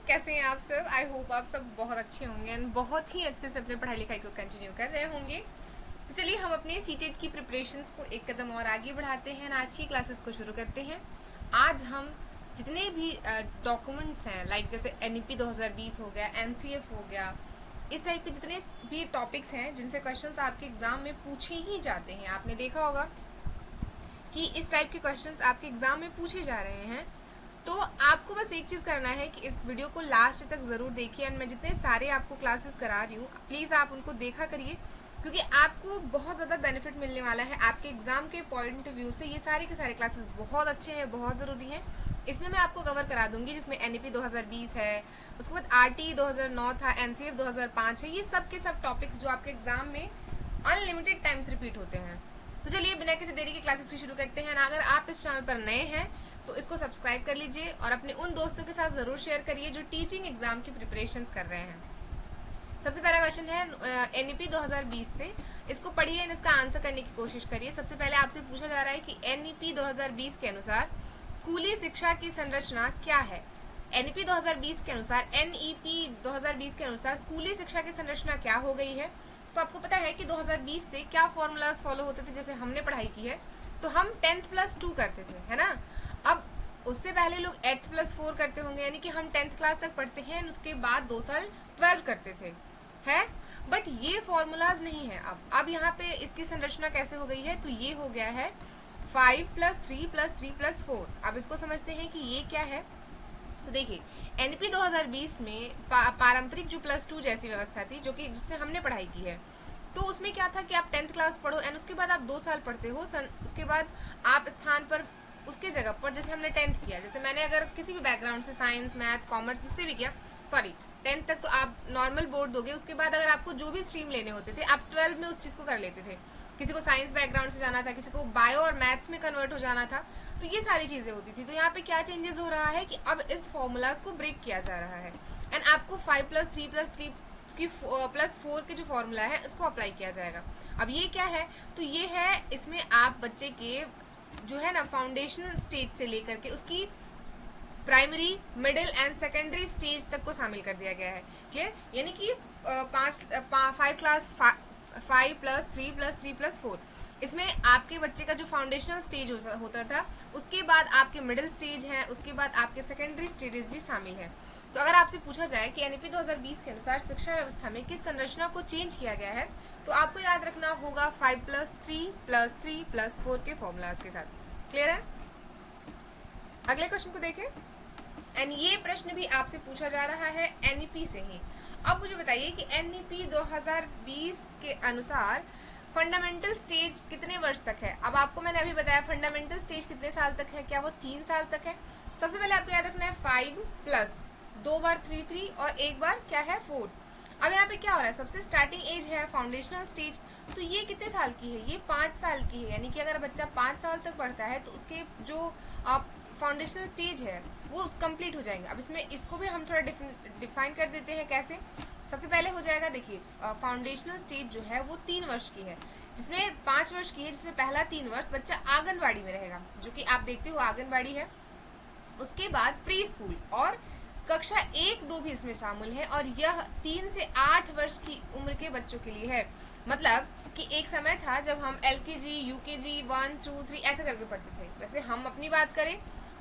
कैसे हैं आप सब। आई होप आप सब बहुत अच्छे होंगे एंड बहुत ही अच्छे से अपने पढ़ाई लिखाई को कंटिन्यू कर रहे होंगे। तो चलिए हम अपने सीटेट की प्रिपरेशंस को एक कदम और आगे बढ़ाते हैं। आज की क्लासेस को शुरू करते हैं। आज हम जितने भी डॉक्यूमेंट्स हैं, लाइक जैसे NEP 2020 हो गया, NCF हो गया, इस टाइप के जितने भी टॉपिक्स हैं जिनसे क्वेश्चंस आपके एग्जाम में पूछे ही जाते हैं, आपने देखा होगा कि इस टाइप के क्वेश्चंस आपके एग्जाम में पूछे जा रहे हैं। तो आपको बस एक चीज़ करना है कि इस वीडियो को लास्ट तक ज़रूर देखिए एंड मैं जितने सारे आपको क्लासेस करा रही हूँ प्लीज़ आप उनको देखा करिए, क्योंकि आपको बहुत ज़्यादा बेनिफिट मिलने वाला है आपके एग्जाम के पॉइंट ऑफ व्यू से। ये सारे के सारे क्लासेस बहुत अच्छे हैं, बहुत ज़रूरी हैं। इसमें मैं आपको कवर करा दूंगी जिसमें NEP 2020 है, उसके बाद RT 2009 था, NCF 2005 है। ये सब के सब टॉपिक्स जो आपके एग्जाम में अनलिमिटेड टाइम्स रिपीट होते हैं। तो चलिए बिना किसी देरी के क्लासेस शुरू करते हैं। अगर आप इस चैनल पर नए हैं तो इसको सब्सक्राइब कर लीजिए और अपने उन दोस्तों के साथ ज़रूर शेयर करिए जो टीचिंग एग्जाम की प्रिपरेशंस कर रहे हैं। सबसे पहला क्वेश्चन है NEP 2020 से, इसको पढ़िए और इसका आंसर करने की कोशिश करिए। सबसे पहले आपसे पूछा जा रहा है कि NEP 2020 के अनुसार स्कूली शिक्षा की संरचना क्या है। NEP 2020 के अनुसार NEP 2020 के अनुसार स्कूली शिक्षा की संरचना क्या हो गई है। तो आपको पता है कि 2020 से क्या फॉर्मूलाज फॉलो होते थे। जैसे हमने पढ़ाई की है तो हम 10th + 2 करते थे, है ना। अब उससे पहले लोग 8th + 4 करते होंगे, यानी कि हम 10th क्लास तक पढ़ते हैं, उसके बाद 2 साल 12 करते थे, है। बट ये फॉर्मूलाज नहीं है। अब यहाँ पे इसकी संरचना कैसे हो गई है, तो ये हो गया है 5 + 3 + 3 + 4। अब इसको समझते हैं कि ये क्या है। तो देखिए NEP 2020 में पारंपरिक जो +2 जैसी व्यवस्था थी, जो कि जिससे हमने पढ़ाई की है, तो उसमें क्या था कि आप 10th क्लास पढ़ो एंड उसके बाद आप 2 साल पढ़ते हो। उसके बाद आप स्थान पर उसके जगह पर, जैसे हमने 10th किया, जैसे मैंने अगर किसी भी बैकग्राउंड से साइंस मैथ कॉमर्स जिससे भी किया, सॉरी 10th तक तो आप नॉर्मल बोर्ड दोगे। उसके बाद अगर आपको जो भी स्ट्रीम लेने होते थे आप 12 में उस चीज़ को कर लेते थे। किसी को साइंस बैकग्राउंड से जाना था, किसी को बायो और मैथ्स में कन्वर्ट हो जाना था, तो ये सारी चीज़ें होती थी। तो यहाँ पे क्या चेंजेस हो रहा है कि अब इस फॉर्मूलाज को ब्रेक किया जा रहा है एंड आपको 5 + 3 + 3 की +4 के जो फॉर्मूला है इसको अप्लाई किया जाएगा। अब ये क्या है, तो ये है, इसमें आप बच्चे के जो है ना फाउंडेशनल स्टेज से लेकर के उसकी primary middle and secondary stage तक को शामिल कर दिया गया है। क्लियर, यानी कि 5 क्लास 5 + 3 + 3 + 4, इसमें आपके बच्चे का जो फाउंडेशनल स्टेज होता था, उसके बाद आपके मिडिल स्टेज है, उसके बाद आपके सेकेंडरी स्टेजेस भी शामिल है। तो अगर आपसे पूछा जाए कि NEP 2020 के अनुसार शिक्षा व्यवस्था में किस संरचना को चेंज किया गया है, तो आपको याद रखना होगा 5 + 3 + 3 + 4 के फॉर्मूलाज के साथ। क्लियर है। अगले क्वेश्चन को देखें एंड ये प्रश्न भी आपसे पूछा जा रहा है NEP से ही। अब मुझे बताइए कि NEP 2020 के अनुसार फंडामेंटल स्टेज कितने वर्ष तक है। अब आपको मैंने अभी बताया फंडामेंटल स्टेज कितने साल तक है, क्या वो 3 साल तक है। सबसे पहले आपको याद रखना है 5 + 2 बार 3 और 1 बार क्या है 4। अब यहाँ पे क्या हो रहा है, सबसे स्टार्टिंग एज है फाउंडेशनल स्टेज, तो ये कितने साल की है, ये 5 साल की है। यानी कि अगर बच्चा 5 साल तक पढ़ता है तो उसके जो फाउंडेशनल स्टेज है वो कंप्लीट हो जाएंगे। अब इसमें इसको भी हम थोड़ा डिफाइन कर देते हैं कैसे। सबसे पहले हो जाएगा, देखिए फाउंडेशनल स्टेज जो है वो 3 वर्ष की है, जिसमें 5 वर्ष की है, जिसमें पहला 3 वर्ष बच्चा आंगनबाड़ी में रहेगा, जो कि आप देखते हो आंगनबाड़ी है। उसके बाद प्री स्कूल और कक्षा 1-2 भी इसमें शामिल है, और यह 3 से 8 वर्ष की उम्र के बच्चों के लिए है। मतलब कि एक समय था जब हम LKG UKG 1 2 3 ऐसे करके पढ़ते थे। वैसे हम अपनी बात करें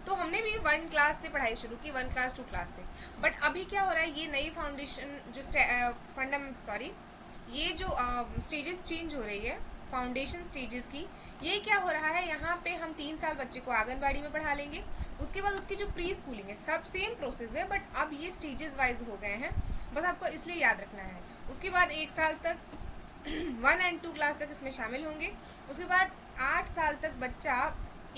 तो हमने भी 1 क्लास से पढ़ाई शुरू की, 1 क्लास 2 क्लास से। बट अभी क्या हो रहा है, ये नई फाउंडेशन जो ये जो स्टेजेस चेंज हो रही है फाउंडेशन स्टेजेस की, ये क्या हो रहा है, यहाँ पे हम 3 साल बच्चे को आंगनबाड़ी में पढ़ा लेंगे। उसके बाद उसकी जो प्री स्कूलिंग है सब सेम प्रोसेस है, बट अब ये स्टेजेस वाइज हो गए हैं, बस आपको इसलिए याद रखना है। उसके बाद 1 साल तक 1 और 2 क्लास तक इसमें शामिल होंगे। उसके बाद 8 साल तक बच्चा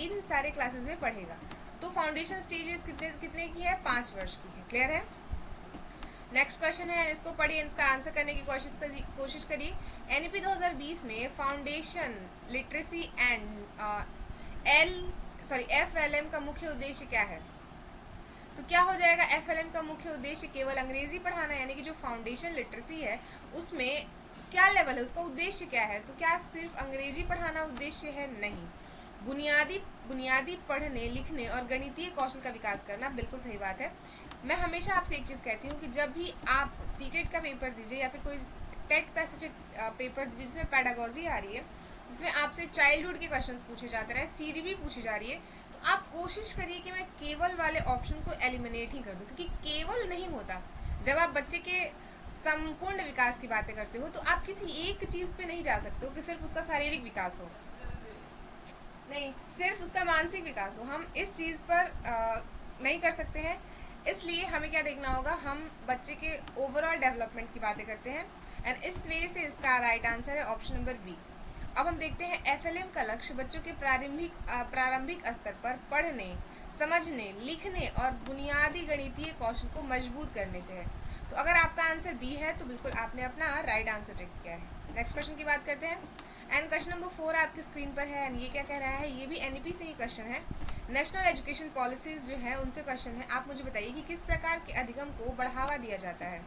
इन सारे क्लासेस में पढ़ेगा। तो फाउंडेशन स्टेजेस कितने की है, 5 वर्ष की है। क्लियर है। नेक्स्ट क्वेश्चन है, इसको पढ़िए, इसका आंसर करने की कोशिश करिए। NEP 2020 में फाउंडेशन लिटरेसी एंड FLM का मुख्य उद्देश्य क्या है। तो क्या हो जाएगा, FLM का मुख्य उद्देश्य केवल अंग्रेजी पढ़ाना, यानी कि जो फाउंडेशन लिटरेसी है उसमें क्या लेवल है, उसका उद्देश्य क्या है। तो क्या सिर्फ अंग्रेजी पढ़ाना उद्देश्य है, नहीं। बुनियादी पढ़ने लिखने और गणितीय कौशल का विकास करना, बिल्कुल सही बात है। मैं हमेशा आपसे एक चीज़ कहती हूँ कि जब भी आप सीटेट का पेपर दीजिए या फिर कोई टेट स्पेसिफिक पेपर दीजिए जिसमें पेडागोजी आ रही है, जिसमें आपसे चाइल्डहुड के क्वेश्चंस पूछे जाते रहे, सीडीबी पूछी जा रही है, तो आप कोशिश करिए कि मैं केवल वाले ऑप्शन को एलिमिनेट ही कर दूँ, क्योंकि केवल नहीं होता। जब आप बच्चे के संपूर्ण विकास की बातें करते हो तो आप किसी एक चीज़ पे नहीं जा सकते हो कि सिर्फ उसका शारीरिक विकास हो, नहीं, सिर्फ उसका मानसिक विकास हो। हम इस चीज़ पर नहीं कर सकते हैं। इसलिए हमें क्या देखना होगा, हम बच्चे के ओवरऑल डेवलपमेंट की बातें करते हैं, एंड इस वे से इसका राइट आंसर है ऑप्शन नंबर बी। अब हम देखते हैं एफएलएम का लक्ष्य बच्चों के प्रारंभिक स्तर पर पढ़ने, समझने, लिखने और बुनियादी गणितीय कौशल को मजबूत करने से है। तो अगर आपका आंसर बी है तो बिल्कुल आपने अपना राइट आंसर टिक किया है। नेक्स्ट क्वेश्चन की बात करते हैं, एंड क्वेश्चन नंबर 4 आपकी स्क्रीन पर है, एंड ये क्या कह रहा है, ये भी एनईपी से ही क्वेश्चन है। नेशनल एजुकेशन पॉलिसीज जो है उनसे क्वेश्चन है। आप मुझे बताइए कि किस प्रकार के अधिगम को बढ़ावा दिया जाता है।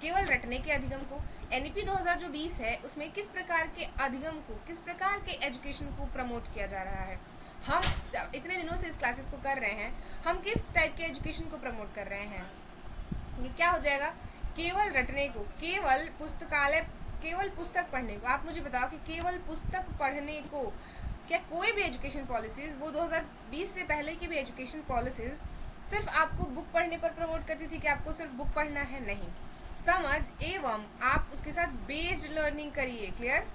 केवल रटने के अधिगम को, एनईपी 2020 है उसमें किस प्रकार के अधिगम को, किस प्रकार के एजुकेशन को प्रमोट किया जा रहा है। हम इतने दिनों से इस क्लासेस को कर रहे हैं, हम किस टाइप के एजुकेशन को प्रमोट कर रहे हैं। ये क्या हो जाएगा, केवल रटने को, केवल पुस्तकालय, केवल पुस्तक पढ़ने को। आप मुझे बताओ कि केवल पुस्तक पढ़ने को, क्या कोई भी एजुकेशन पॉलिसीज, वो 2020 से पहले की भी एजुकेशन पॉलिसीज सिर्फ आपको बुक पढ़ने पर प्रमोट करती थी कि आपको सिर्फ बुक पढ़ना है? नहीं, समझ एवं आप उसके साथ बेस्ड लर्निंग करिए। क्लियर?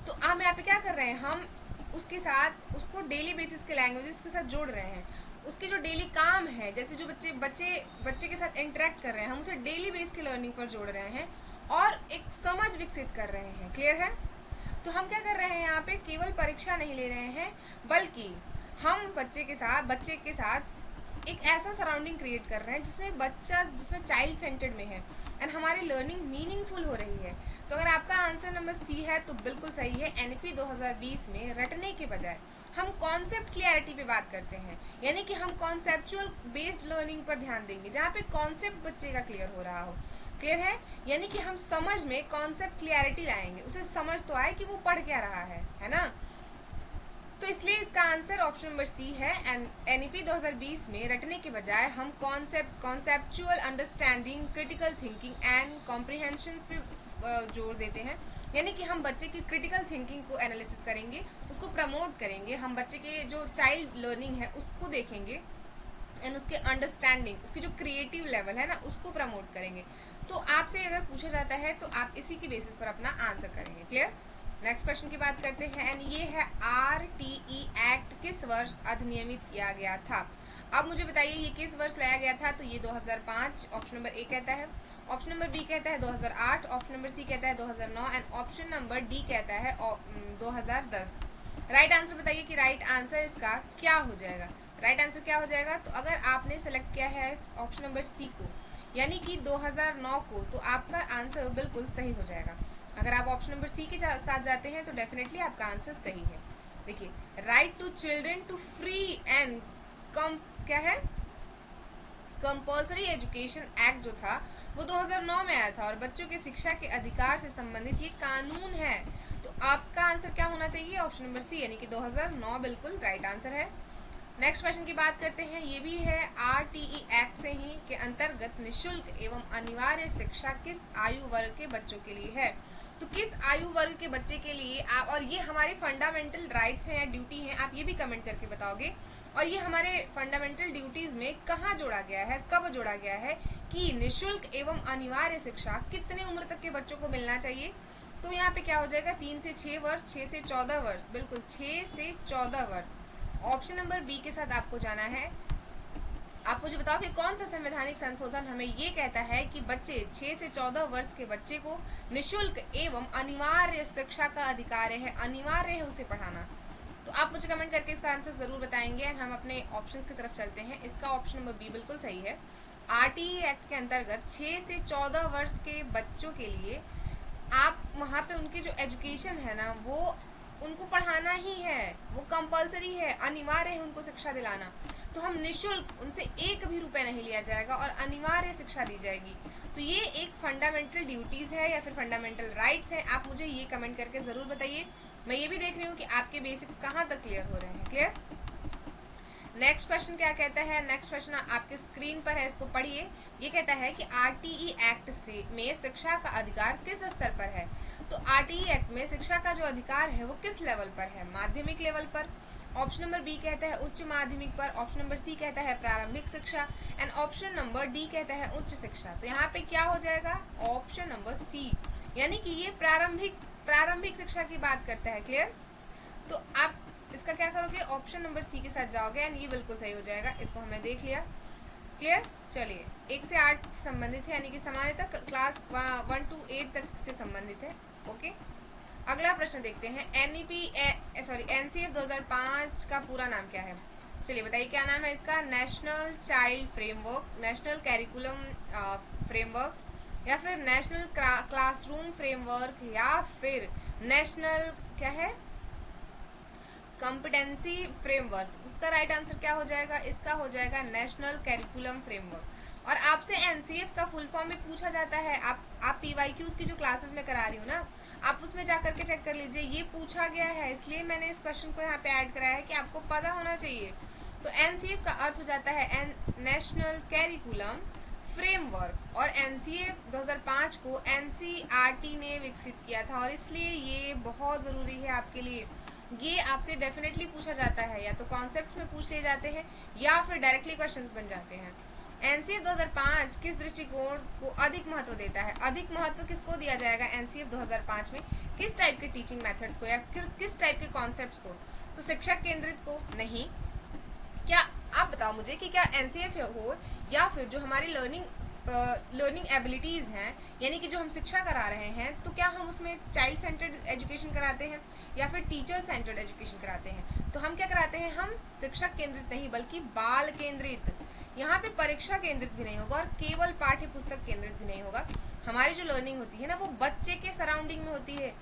तो हम यहाँ पे क्या कर रहे हैं, हम उसके साथ उसको डेली बेसिस के लैंग्वेजेस के साथ जोड़ रहे हैं। उसके जो डेली काम है, जैसे जो बच्चे के साथ इंटरेक्ट कर रहे हैं, हम उसे डेली बेस की लर्निंग पर जोड़ रहे हैं और एक समझ विकसित कर रहे हैं। क्लियर है? तो हम क्या कर रहे हैं, यहाँ पे केवल परीक्षा नहीं ले रहे हैं, बल्कि हम बच्चे के साथ एक ऐसा सराउंडिंग क्रिएट कर रहे हैं जिसमें चाइल्ड सेंटर्ड में है एंड हमारी लर्निंग मीनिंगफुल हो रही है। तो अगर आपका आंसर नंबर सी है तो बिल्कुल सही है। एनईपी 2020 में रटने के बजाय हम कॉन्सेप्ट क्लियरिटी पे बात करते हैं, यानी कि हम कॉन्सेप्चुअल बेस्ड लर्निंग पर ध्यान देंगे, जहाँ पे कॉन्सेप्ट बच्चे का क्लियर हो रहा हो। क्लियर है? यानी कि हम समझ में कॉन्सेप्ट क्लियरिटी लाएंगे, उसे समझ तो आए कि वो पढ़ क्या रहा है ना। तो इसलिए इसका आंसर ऑप्शन नंबर सी है। एंड एनईपी 2020 में रटने के बजाय हम conceptual understanding, critical thinking and comprehension पे जोर देते हैं, यानी कि हम बच्चे की क्रिटिकल थिंकिंग को एनालिसिस करेंगे, उसको प्रमोट करेंगे, हम बच्चे के जो चाइल्ड लर्निंग है उसको देखेंगे एंड उसके अंडरस्टैंडिंग, उसकी जो क्रिएटिव लेवल है ना उसको प्रमोट करेंगे। तो आपसे अगर पूछा जाता है तो आप इसी की बेसिस पर अपना आंसर करेंगे। क्लियर? नेक्स्ट क्वेश्चन की बात करते हैं, एंड ये है आरटीई एक्ट किस वर्ष अधिनियमित किया गया था। अब मुझे बताइए ये किस वर्ष लाया गया था। तो ये 2005 ऑप्शन नंबर ए कहता है, ऑप्शन नंबर बी कहता है 2008, ऑप्शन नंबर सी कहता है 2009 एंड ऑप्शन नंबर डी कहता है 2010। राइट आंसर बताइए कि राइट आंसर इसका क्या हो जाएगा। राइट आंसर क्या हो जाएगा, तो अगर आपने सेलेक्ट किया है ऑप्शन नंबर सी को, यानी कि 2009 को, तो आपका आंसर बिल्कुल सही हो जाएगा। अगर आप ऑप्शन नंबर सी के साथ जाते हैं तो डेफिनेटली आपका आंसर सही है। देखिए, right to children to free and क्या है, कंपल्सरी एजुकेशन एक्ट जो था वो 2009 में आया था और बच्चों के शिक्षा के अधिकार से संबंधित ये कानून है। तो आपका आंसर क्या होना चाहिए, ऑप्शन नंबर सी, यानी कि 2009 बिल्कुल राइट आंसर है। नेक्स्ट क्वेश्चन की बात करते हैं, ये भी है आरटीई एक्ट से ही के अंतर्गत निःशुल्क एवं अनिवार्य शिक्षा किस आयु वर्ग के बच्चों के लिए है। तो किस आयु वर्ग के बच्चे के लिए आप, और ये हमारे फंडामेंटल राइट्स हैं या ड्यूटी हैं, आप ये भी कमेंट करके बताओगे। और ये हमारे फंडामेंटल ड्यूटीज में कहाँ जोड़ा गया है, कब जोड़ा गया है कि निःशुल्क एवं अनिवार्य शिक्षा कितने उम्र तक के बच्चों को मिलना चाहिए। तो यहाँ पे क्या हो जाएगा, 3 से 6 वर्ष, 6 से 14 वर्ष, बिल्कुल 6 से 14 वर्ष। ऑप्शन नंबर बी के साथ आपको जाना है। आप मुझे बताओ कि कौन सा संवैधानिक संशोधन हमें ये कहता है कि बच्चे 6 से 14 वर्ष के बच्चे को निःशुल्क एवं अनिवार्य शिक्षा का अधिकार है, अनिवार्य है उसे पढ़ाना। तो आप मुझे कमेंट करके इसका आंसर जरूर बताएंगे। हम अपने ऑप्शंस की तरफ चलते हैं। इसका ऑप्शन नंबर बी बिल्कुल सही है। आरटीई एक्ट के अंतर्गत 6 से 14 वर्ष के बच्चों के लिए आप वहाँ पे उनकी जो एजुकेशन है ना वो उनको पढ़ाना ही है, वो कंपलसरी है, अनिवार्य है उनको शिक्षा दिलाना। तो हम निःशुल्क उनसे एक भी रुपए नहीं लिया जाएगा और अनिवार्य शिक्षा दी जाएगी। तो ये एक फंडामेंटल ड्यूटीज है या फिर फंडामेंटल राइट्स है। आप मुझे ये कमेंट करके जरूर बताइए। मैं ये भी देख रही हूँ कि आपके बेसिक्स कहाँ तक क्लियर हो रहे हैं। क्लियर? नेक्स्ट क्वेश्चन क्या कहता है, नेक्स्ट क्वेश्चन आपके स्क्रीन पर है, इसको पढ़िए। ये कहता है कि आरटीई एक्ट से में शिक्षा का अधिकार किस स्तर पर है। तो आरटीई एक्ट में शिक्षा का जो अधिकार है वो किस लेवल पर है, माध्यमिक लेवल पर। ऑप्शन नंबर बी कहता है उच्च माध्यमिक पर, ऑप्शन नंबर सी कहता है प्रारंभिक शिक्षा, एंड ऑप्शन नंबर डी कहता है उच्च शिक्षा। तो यहाँ पे क्या हो जाएगा, ऑप्शन नंबर सी, यानी कि ये प्रारंभिक शिक्षा की बात करता है। क्लियर। तो आप इसका क्या करोगे, ऑप्शन नंबर सी के साथ जाओगे एंड ये बिल्कुल सही हो जाएगा। इसको हमने देख लिया। क्लियर। चलिए 1 से 8 से संबंधित है, यानी कि सामान्यतः क्लास 1 to 8 तक से संबंधित है। ओके, अगला प्रश्न देखते हैं। एनसीएफ 2005 का पूरा नाम क्या है। चलिए बताइए क्या नाम है इसका, national child framework, national curriculum framework, या फिर नेशनल क्लासरूम फ्रेमवर्क, या फिर नेशनल क्या है, कॉम्पिटेंसी फ्रेमवर्क। उसका राइट आंसर क्या हो जाएगा, इसका हो जाएगा नेशनल कैरिकुलम फ्रेमवर्क। और आपसे एनसीएफ का फुल फॉर्म में पूछा जाता है, आप पीवाईक्यूज की जो क्लासेस में करा रही हूँ ना, आप उसमें जाकर के चेक कर लीजिए, ये पूछा गया है, इसलिए मैंने इस क्वेश्चन को यहाँ पे ऐड कराया है कि आपको पता होना चाहिए। तो एनसीएफ का अर्थ हो जाता है नेशनल कैरिकुलम फ्रेमवर्क, और एनसीएफ 2005 को एनसीईआरटी ने विकसित किया था, और इसलिए ये बहुत जरूरी है आपके लिए। ये आपसे डेफिनेटली पूछा जाता है, या तो कॉन्सेप्ट्स में पूछ लिए जाते हैं या फिर डायरेक्टली क्वेश्चंस बन जाते हैं। एनसीएफ 2005 किस दृष्टिकोण को अधिक महत्व देता है, अधिक महत्व किसको दिया जाएगा एनसीएफ 2005 में, किस टाइप के टीचिंग मेथड्स को या फिर किस टाइप के कॉन्सेप्ट्स को, तो शिक्षक केंद्रित को नहीं। क्या आप बताओ मुझे कि क्या एनसीएफ हो या फिर जो हमारी लर्निंग एबिलिटीज हैं, यानी कि जो हम शिक्षा करा रहे हैं, तो क्या हम उसमें चाइल्ड सेंटर्ड एजुकेशन कराते हैं या फिर टीचर सेंटर्ड एजुकेशन कराते हैं। तो हम क्या कराते हैं, हम शिक्षक केंद्रित नहीं बल्कि बाल केंद्रित। यहाँ पे परीक्षा केंद्रित भी नहीं होगा और केवल पाठ्य पुस्तक केंद्रित भी नहीं होगा। हमारी जो लर्निंग होती है ना, वो बच्चे के सराउंडिंग में होती है,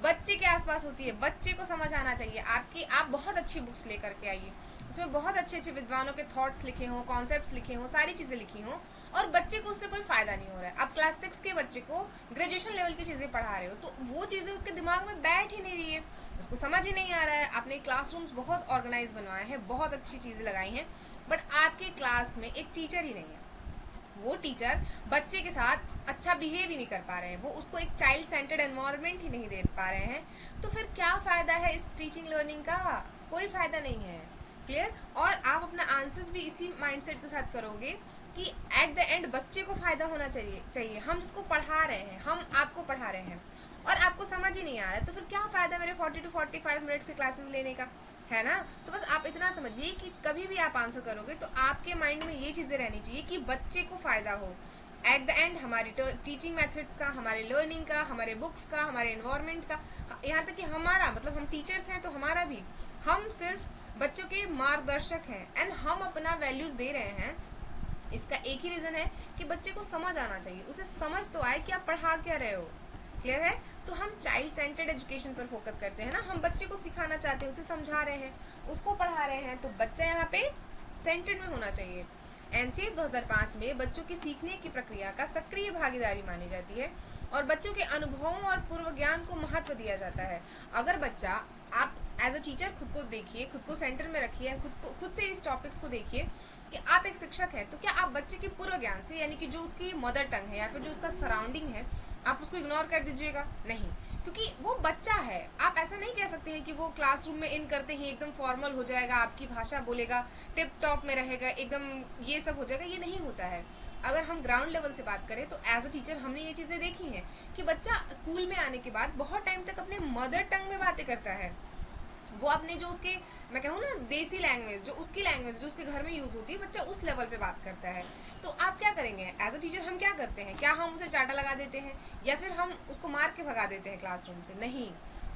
बच्चे के आसपास होती है, बच्चे को समझ आना चाहिए। आप बहुत अच्छी बुक्स लेकर के आइए, उसमें बहुत अच्छे अच्छे विद्वानों के थॉट्स लिखे हों, कॉन्सेप्ट्स लिखे हों, सारी चीजें लिखी हों, और बच्चे को उससे कोई फायदा नहीं हो रहा है। आप क्लास 6 के बच्चे को ग्रेजुएशन लेवल की चीजें पढ़ा रहे हो, तो वो चीजें उसके दिमाग में बैठ ही नहीं रही है, उसको समझ ही नहीं आ रहा है। आपने क्लासरूम्स बहुत ऑर्गेनाइज बनवाए हैं, बहुत अच्छी चीजें लगाई हैं, बट आपके क्लास में एक टीचर ही नहीं है। वो टीचर बच्चे के साथ अच्छा बिहेव ही नहीं कर पा रहे हैं, वो उसको एक चाइल्ड सेंटर्ड एनवायरनमेंट ही नहीं दे पा रहे हैं, तो फिर क्या फायदा है इस टीचिंग लर्निंग का, कोई फायदा नहीं है। क्लियर। और आप अपना आंसर्स भी इसी माइंडसेट के साथ करोगे कि एट द एंड बच्चे को फायदा होना चाहिए। हम जिसको पढ़ा रहे हैं, हम आपको पढ़ा रहे हैं और आपको समझ ही नहीं आ रहा है, तो फिर क्या फायदा मेरे 40 to 45 मिनट्स के क्लासेस लेने का, है ना। तो बस आप इतना समझिए कि कभी भी आप आंसर करोगे तो आपके माइंड में ये चीजें रहनी चाहिए कि बच्चे को फायदा हो। एट द एंड हमारी टीचिंग मेथड्स का, हमारे लर्निंग का, हमारे बुक्स का, हमारे एनवायरनमेंट का, यहाँ तक कि हमारा मतलब हम टीचर्स हैं तो हमारा भी, हम सिर्फ बच्चों के मार्गदर्शक हैं एंड हम अपना वैल्यूज दे रहे हैं। इसका एक ही रीजन है कि बच्चे को समझ आना चाहिए, उसे समझ तो आए कि आप पढ़ा क्या रहे हो। क्लियर है। तो हम चाइल्ड सेंटर्ड एजुकेशन पर फोकस करते हैं ना, हम बच्चे को सिखाना चाहते हैं, उसे समझा रहे हैं, उसको पढ़ा रहे हैं, तो बच्चा यहाँ पे सेंटर्ड में होना चाहिए। एनसीएफ 2005 में बच्चों की सीखने की प्रक्रिया का सक्रिय भागीदारी मानी जाती है और बच्चों के अनुभवों और पूर्व ज्ञान को महत्व दिया जाता है। अगर बच्चा, आप एज अ टीचर खुद को देखिए, खुद को सेंटर में रखिए, खुद से इस टॉपिक्स को देखिए कि आप एक शिक्षक हैं, तो क्या आप बच्चे के पूर्व ज्ञान से, यानी कि जो उसकी मदर टंग है या फिर जो उसका सराउंडिंग है, आप उसको इग्नोर कर दीजिएगा? नहीं, क्योंकि वो बच्चा है। आप ऐसा नहीं कह सकते हैं कि वो क्लासरूम में इन करते ही एकदम फॉर्मल हो जाएगा, आपकी भाषा बोलेगा, टिप टॉप में रहेगा, एकदम ये सब हो जाएगा, ये नहीं होता है। अगर हम ग्राउंड लेवल से बात करें तो एज अ टीचर हमने ये चीजें देखी हैं कि बच्चा स्कूल में आने के बाद बहुत टाइम तक अपने मदर टंग में बातें करता है, वो अपने जो उसके, मैं कहूँ ना, देसी लैंग्वेज, जो उसकी लैंग्वेज जो उसके घर में यूज होती है, बच्चा उस लेवल पे बात करता है। तो आप क्या करेंगे एज अ टीचर, हम क्या करते हैं, क्या हम उसे चाटा लगा देते हैं या फिर हम उसको मार के भगा देते हैं क्लासरूम से? नहीं,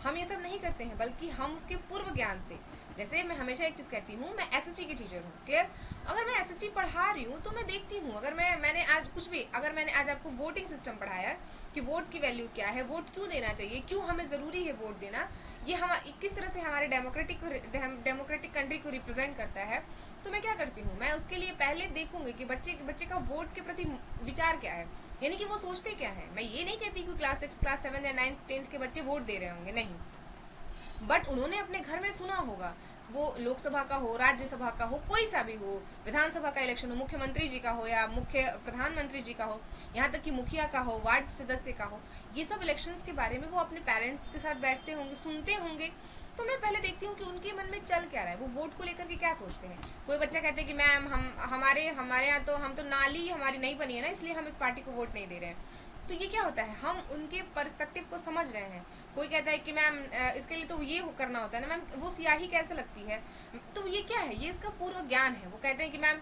हम ये सब नहीं करते हैं, बल्कि हम उसके पूर्व ज्ञान से, जैसे मैं हमेशा एक चीज कहती हूँ, मैं एसएसटी की टीचर हूँ। क्लियर। अगर मैं एसएसटी पढ़ा रही हूँ तो मैं देखती हूँ, अगर मैंने आज कुछ भी, अगर मैंने आज आपको वोटिंग सिस्टम पढ़ाया कि वोट की वैल्यू क्या है, वोट क्यों देना चाहिए, क्यों हमें जरूरी है वोट देना, ये हम किस तरह से हमारे डेमोक्रेटिक कंट्री को रिप्रेजेंट करता है, तो मैं क्या करती हूँ, मैं उसके लिए पहले देखूंगी कि बच्चे का वोट के प्रति विचार क्या है, यानी कि वो सोचते क्या है। मैं ये नहीं कहती कि क्लास 6, क्लास 7 या 9th 10th के बच्चे वोट दे रहे होंगे, नहीं, बट उन्होंने अपने घर में सुना होगा, वो लोकसभा का हो, राज्यसभा का हो, कोई सा भी हो, विधानसभा का इलेक्शन हो, मुख्यमंत्री जी का हो या मुख्य प्रधानमंत्री जी का हो, यहाँ तक कि मुखिया का हो, वार्ड सदस्य का हो, ये सब इलेक्शंस के बारे में वो अपने पेरेंट्स के साथ बैठते होंगे, सुनते होंगे। तो मैं पहले देखती हूँ कि उनके मन में चल क्या रहा है, वो वोट को लेकर के क्या सोचते हैं। कोई बच्चा कहते हैं कि मैम हम हमारे यहाँ तो हम तो नाली हमारी नहीं बनी है ना, इसलिए हम इस पार्टी को वोट नहीं दे रहे हैं। तो ये क्या होता है, हम उनके पर्सपेक्टिव को समझ रहे हैं। कोई कहता है कि मैम इसके लिए तो ये करना होता है ना मैम, वो स्याही कैसे लगती है। तो ये क्या है, ये इसका पूर्व ज्ञान है। वो कहते हैं कि मैम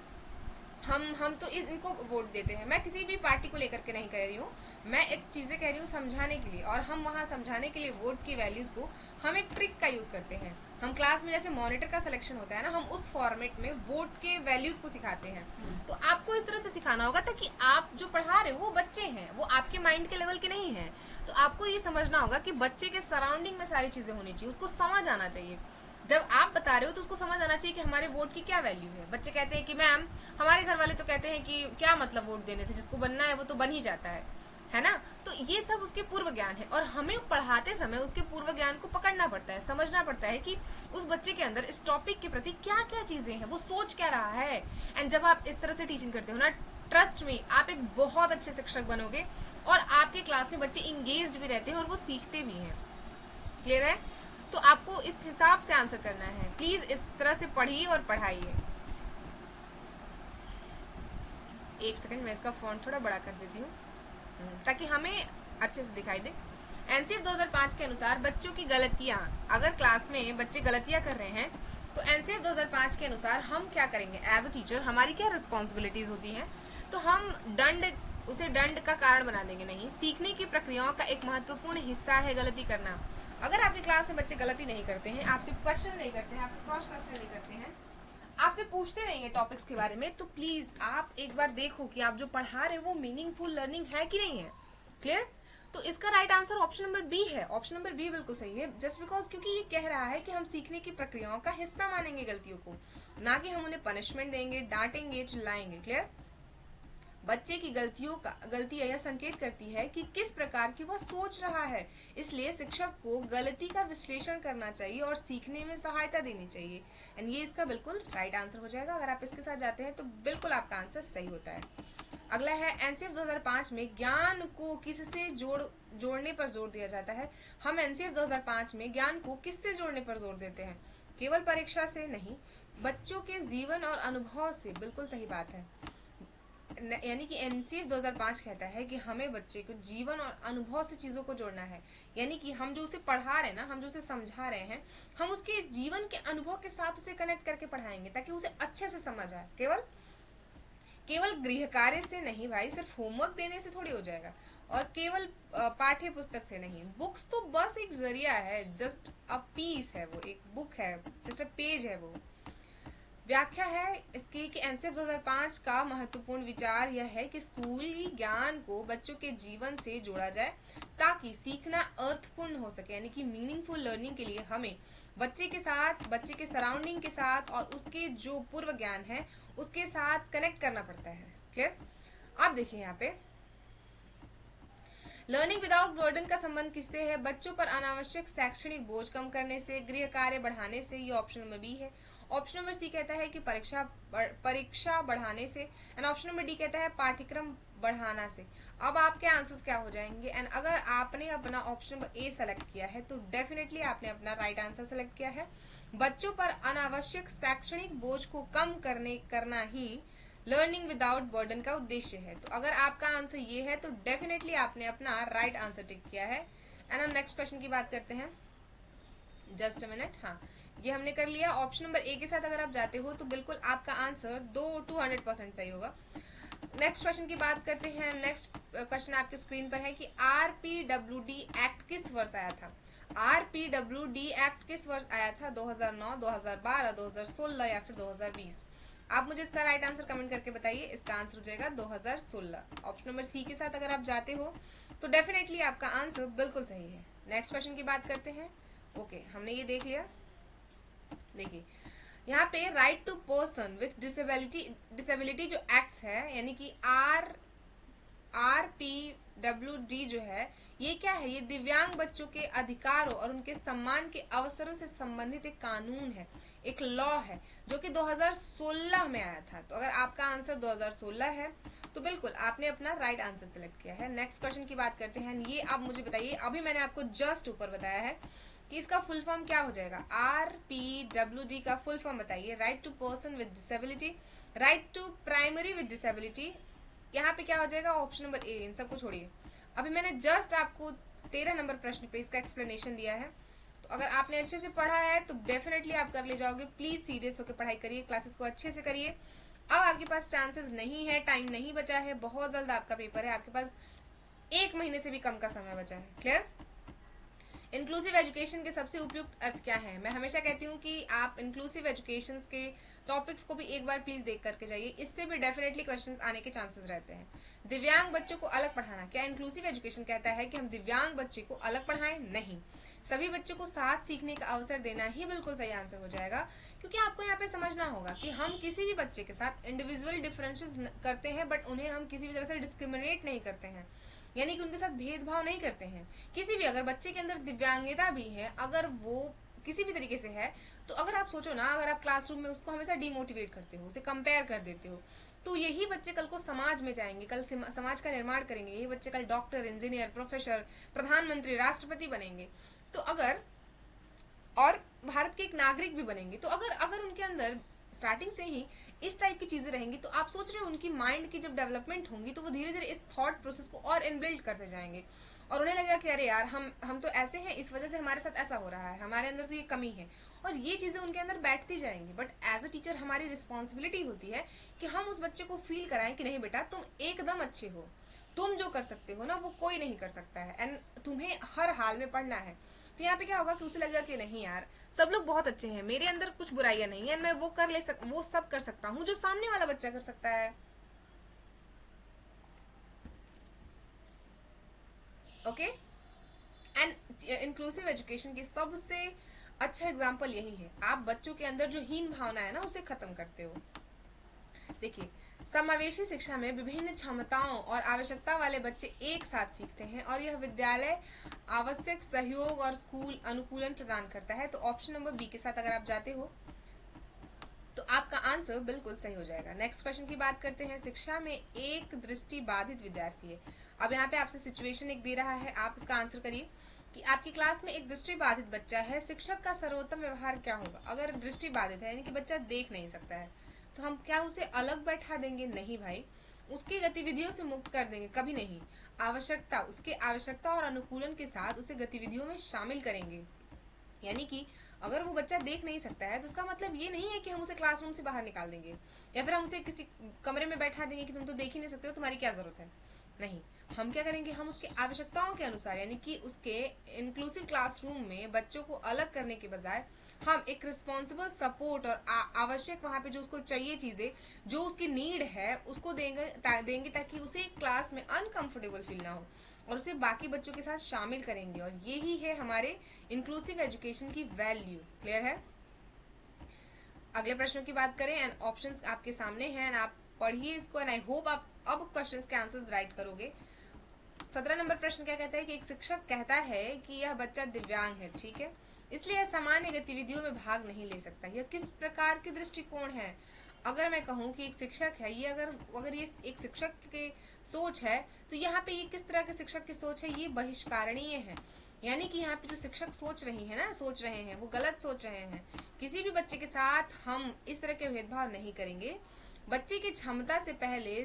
हम तो इनको वोट देते हैं। मैं किसी भी पार्टी को लेकर के नहीं कह रही हूँ, मैं एक चीजें कह रही हूँ समझाने के लिए। और हम वहाँ समझाने के लिए वोट की वैल्यूज को हम एक ट्रिक का यूज करते हैं। हम क्लास में जैसे मॉनिटर का सिलेक्शन होता है ना, हम उस फॉर्मेट में वोट के वैल्यूज को सिखाते हैं। तो आपको इस तरह से सिखाना होगा ताकि आप जो पढ़ा रहे हो वो बच्चे हैं, वो आपके माइंड के लेवल के नहीं है। तो आपको ये समझना होगा कि बच्चे के सराउंडिंग में सारी चीजें होनी चाहिए, उसको समझ आना चाहिए। जब आप बता रहे हो तो उसको समझ आना चाहिए कि हमारे वोट की क्या वैल्यू है। बच्चे कहते हैं कि मैम हमारे घर वाले तो कहते हैं कि क्या मतलब वोट देने से, जिसको बनना है वो तो बन ही जाता है ना। तो ये सब उसके पूर्व ज्ञान है, और हमें पढ़ाते समय उसके पूर्व ज्ञान को पकड़ना पड़ता है, समझना पड़ता है कि उस बच्चे के अंदर इस टॉपिक के प्रति क्या क्या चीजें हैं, वो सोच क्या रहा है। एंड जब आप इस तरह से टीचिंग करते हो ना, ट्रस्ट में आप एक बहुत अच्छे शिक्षक बनोगे, और आपके क्लास में बच्चे इंगेज्ड भी रहते हैं और वो सीखते भी हैं। क्लियर है? तो आपको इस हिसाब से आंसर करना है। प्लीज इस तरह से पढ़िए और पढ़ाइए। एक सेकंड, मैं इसका फॉन्ट थोड़ा बड़ा कर देती हूँ ताकि हमें अच्छे से दिखाई दे। एनसीएफ 2005 के अनुसार बच्चों की गलतियां, अगर क्लास में बच्चे गलतियां कर रहे हैं तो एनसीएफ 2005 के अनुसार हम क्या करेंगे। एज अ टीचर हमारी क्या रिस्पॉन्सिबिलिटीज होती हैं, तो हम उसे दंड का कारण बना देंगे नहीं। सीखने की प्रक्रियाओं का एक महत्वपूर्ण हिस्सा है गलती करना। अगर आपकी क्लास में बच्चे गलती नहीं करते हैं, आपसे क्वेश्चन नहीं करते हैं, आपसे क्रॉस क्वेश्चन नहीं करते हैं, आपसे पूछते रहेंगे टॉपिक्स के बारे में, तो प्लीज आप एक बार देखो कि आप जो पढ़ा रहे हो वो मीनिंगफुल लर्निंग है कि नहीं है। क्लियर? तो इसका right answer option number B है। ऑप्शन नंबर बी बिल्कुल सही है, जस्ट बिकॉज क्योंकि ये कह रहा है कि हम सीखने की प्रक्रियाओं का हिस्सा मानेंगे गलतियों को, ना कि हम उन्हें पनिशमेंट देंगे, डांटेंगे, चिल्लाएंगे। क्लियर? बच्चे की गलतियां यह संकेत करती है कि किस प्रकार की वह सोच रहा है, इसलिए शिक्षक को गलती का विश्लेषण करना चाहिए और सीखने में सहायता देनी चाहिए। एंड ये इसका बिल्कुल राइट आंसर हो जाएगा। अगर आप इसके साथ जाते हैं तो बिल्कुल आपका आंसर सही होता है। अगला है एनसीएफ 2005 में ज्ञान को किससे जोड़ने पर जोर दिया जाता है। हम एनसीएफ 2005 में ज्ञान को किससे जोड़ने पर जोर देते हैं, केवल परीक्षा से नहीं, बच्चों के जीवन और अनुभव से। बिल्कुल सही बात है। यानी कि एनसीएफ 2005 कहता है कि हमें बच्चे को जीवन और अनुभव से चीजों को जोड़ना है। यानी कि हम जो उसे पढ़ा रहे हैं ना, हम जो उसे समझा रहे हैं, हम उसके जीवन के अनुभव के साथ उसे कनेक्ट करके पढ़ाएंगे ताकि उसे अच्छे से समझ आए। केवल गृह कार्य से नहीं भाई, सिर्फ होमवर्क देने से थोड़ी हो जाएगा, और केवल पाठ्य पुस्तक से नहीं। बुक्स तो बस एक जरिया है, जस्ट अ पीस है, वो एक बुक है, जस्ट अ पेज है वो। व्याख्या है इसकी कि एनसीएफ 2005 का महत्वपूर्ण विचार यह है कि स्कूली ज्ञान को बच्चों के जीवन से जोड़ा जाए ताकि सीखना अर्थपूर्ण हो सके। यानी कि मीनिंगफुल लर्निंग के लिए हमें बच्चे के साथ, बच्चे के सराउंडिंग के साथ और उसके जो पूर्व ज्ञान है उसके साथ कनेक्ट करना पड़ता है। क्लियर? अब देखिए यहाँ पे लर्निंग विदाउट बर्डन का संबंध किससे है। बच्चों पर अनावश्यक शैक्षणिक बोझ कम करने से, गृह कार्य बढ़ाने से। ये ऑप्शन नंबर बी है। ऑप्शन नंबर सी कहता है कि परीक्षा बढ़ाने से, एंड ऑप्शन नंबर डी कहता है पाठ्यक्रम बढ़ाना से। अब आपके आंसर्स क्या हो जाएंगे। एंड अगर आपने अपना ऑप्शन नंबर ए सेलेक्ट किया है तो डेफिनेटली आपने अपना राइट आंसर सेलेक्ट किया है। बच्चों पर अनावश्यक शैक्षणिक बोझ को कम करना ही लर्निंग विदाउट बर्डन का उद्देश्य है। तो अगर आपका आंसर ये है तो डेफिनेटली आपने अपना राइट आंसर टिक किया है। एंड हम नेक्स्ट क्वेश्चन की बात करते हैं। Just a minute. हाँ, ये हमने कर लिया। ऑप्शन नंबर ए के साथ अगर आप जाते हो तो बिल्कुल आपका आंसर 200% सही होगा। नेक्स्ट क्वेश्चन की बात करते हैं। नेक्स्ट क्वेश्चन आपके स्क्रीन पर है कि आरपीडब्ल्यूडी एक्ट किस वर्ष आया था। आरपीडब्ल्यूडी एक्ट किस वर्ष आया था, 2009, 2012, 2016 या फिर 2020। आप मुझे इसका राइट आंसर कमेंट करके बताइए। इसका आंसर हो जाएगा 2016। ऑप्शन नंबर सी के साथ अगर आप जाते हो तो डेफिनेटली आपका आंसर बिल्कुल सही है। नेक्स्ट क्वेश्चन की बात करते हैं। ओके, हमने ये देख लिया। देखिए यहाँ पे right to person with disability जो एक्ट्स है, यानी कि आरपीडब्ल्यूडी जो है, ये क्या है, ये दिव्यांग बच्चों के अधिकारों और उनके सम्मान के अवसरों से संबंधित एक कानून है। एक लॉ है जो कि 2016 में आया था। तो अगर आपका आंसर 2016 है तो बिल्कुल आपने अपना राइट आंसर सेलेक्ट किया है। नेक्स्ट क्वेश्चन की बात करते हैं। ये आप मुझे बताइए, अभी मैंने आपको जस्ट ऊपर बताया है कि इसका फुल फॉर्म क्या हो जाएगा। RPWD का फुल फॉर्म बताइए। Right to person with disability, right to primary with disability. यहाँ पे क्या हो जाएगा, ऑप्शन नंबर ए। इन सबको छोड़िए, अभी मैंने जस्ट आपको 13 नंबर प्रश्न पे इसका एक्सप्लेनेशन दिया है। तो अगर आपने अच्छे से पढ़ा है तो डेफिनेटली आप कर ले जाओगे। प्लीज सीरियस होकर पढ़ाई करिए, क्लासेस को अच्छे से करिए। अब आपके पास चांसेस नहीं है, टाइम नहीं बचा है, बहुत जल्द आपका पेपर है, आपके पास 1 महीने से भी कम का समय बचा है। क्लियर। इंक्लूसिव एजुकेशन के सबसे उपयुक्त अर्थ क्या है। मैं हमेशा कहती हूँ कि आप इंक्लूसिव एजुकेशन के टॉपिक्स को भी एक बार प्लीज देख करके जाइए, इससे भी डेफिनेटली क्वेश्चंस आने के चांसेस रहते हैं। दिव्यांग बच्चों को अलग पढ़ाना, क्या इंक्लूसिव एजुकेशन कहता है कि हम दिव्यांग बच्चे को अलग पढ़ाएं? नहीं, सभी बच्चों को साथ सीखने का अवसर देना ही बिल्कुल सही आंसर हो जाएगा। क्योंकि आपको यहाँ पे समझना होगा कि हम किसी भी बच्चे के साथ इंडिविजुअल डिफरेंसेस करते हैं, बट उन्हें हम किसी भी तरह से डिस्क्रिमिनेट नहीं करते हैं, यानी कि उनके साथ भेदभाव नहीं करते हैं। किसी भी अगर बच्चे के अंदर दिव्यांगता भी है, अगर वो किसी भी तरीके से है, तो अगर आप सोचो ना, अगर आप क्लासरूम में उसको हमेशा डिमोटिवेट करते हो, उसे कंपेयर कर देते हो, तो यही बच्चे कल को समाज में जाएंगे, कल समाज का निर्माण करेंगे। यही बच्चे कल डॉक्टर, इंजीनियर, प्रोफेसर, प्रधानमंत्री, राष्ट्रपति बनेंगे। तो अगर और भारत के एक नागरिक भी बनेंगे। तो अगर उनके अंदर स्टार्टिंग से ही इस टाइप की चीजें रहेंगी, तो आप सोच रहे हो उनकी माइंड की जब डेवलपमेंट होंगी तो वो धीरे धीरे इस थॉट प्रोसेस को और इनबिल्ड करते जाएंगे, और उन्हें लगेगा कि अरे यार हम तो ऐसे हैं, इस वजह से हमारे साथ ऐसा हो रहा है, हमारे अंदर तो ये कमी है, और ये चीजें उनके अंदर बैठती जाएंगी। बट एज अ टीचर हमारी रिस्पॉन्सिबिलिटी होती है कि हम उस बच्चे को फील कराएं कि नहीं बेटा, तुम एकदम अच्छे हो, तुम जो कर सकते हो ना वो कोई नहीं कर सकता है, एंड तुम्हें हर हाल में पढ़ना है। तो यहाँ पे क्या होगा कि उसे लगेगा कि नहीं यार, सब लोग बहुत अच्छे हैं, मेरे अंदर कुछ बुराइयां नहीं है, मैं वो सब कर सकता हूँ जो सामने वाला बच्चा कर सकता है। ओके। एंड इंक्लूसिव एजुकेशन की सबसे अच्छा एग्जाम्पल यही है। आप बच्चों के अंदर जो हीन भावना है ना, उसे खत्म करते हो। देखिए, समावेशी शिक्षा में विभिन्न क्षमताओं और आवश्यकता वाले बच्चे एक साथ सीखते हैं, और यह विद्यालय आवश्यक सहयोग और स्कूल अनुकूलन प्रदान करता है। तो ऑप्शन नंबर बी के साथ अगर आप जाते हो तो आपका आंसर बिल्कुल सही हो जाएगा। नेक्स्ट क्वेश्चन की बात करते हैं। शिक्षा में एक दृष्टि बाधित विद्यार्थी है। अब यहाँ पे आपसे सिचुएशन एक दे रहा है, आप इसका आंसर करिए कि आपकी क्लास में एक दृष्टि बाधित बच्चा है, शिक्षक का सर्वोत्तम व्यवहार क्या होगा। अगर दृष्टि बाधित है यानी कि बच्चा देख नहीं सकता है, तो हम क्या उसे अलग बैठा देंगे? नहीं भाई, उसकी गतिविधियों से मुक्त कर देंगे? कभी नहीं। उसके आवश्यकता और अनुकूलन के साथ उसे गतिविधियों में शामिल करेंगे। यानी कि अगर वो बच्चा देख नहीं सकता है तो उसका मतलब ये नहीं है कि हम उसे क्लासरूम से बाहर निकाल देंगे, या फिर हम उसे किसी कमरे में बैठा देंगे कि तुम तो देख ही नहीं सकते हो, तुम्हारी क्या जरूरत है। नहीं, हम क्या करेंगे, हम उसके आवश्यकताओं के अनुसार, यानी कि उसके इंक्लूसिव क्लासरूम में बच्चों को अलग करने के बजाय हम एक रिस्पॉन्सिबल सपोर्ट और आवश्यक वहाँ पे जो उसको चाहिए चीजें, जो उसकी नीड है, उसको देंगे ताकि उसे क्लास में अनकंफर्टेबल फील ना हो, और उसे बाकी बच्चों के साथ शामिल करेंगे। और यही है हमारे इंक्लूसिव एजुकेशन की वैल्यू। क्लियर है। अगले प्रश्नों की बात करें, एंड ऑप्शंस आपके सामने हैं, एंड आप पढ़िए इसको, एंड आई होप आप अब क्वेश्चंस के आंसर्स राइट करोगे। 17 नंबर प्रश्न क्या कहता है कि एक शिक्षक कहता है कि यह बच्चा दिव्यांग है, ठीक है, इसलिए सामान्य गतिविधियों में भाग नहीं ले सकता। यह किस प्रकार के दृष्टिकोण है। अगर मैं कहूँ कि एक शिक्षक है, ये अगर ये एक शिक्षक की सोच है, तो यहाँ पे ये किस तरह के शिक्षक की सोच है, ये बहिष्करणीय है। यानी कि यहाँ पे जो शिक्षक सोच रहे हैं वो गलत सोच रहे हैं। किसी भी बच्चे के साथ हम इस तरह के भेदभाव नहीं करेंगे। बच्चे की क्षमता से पहले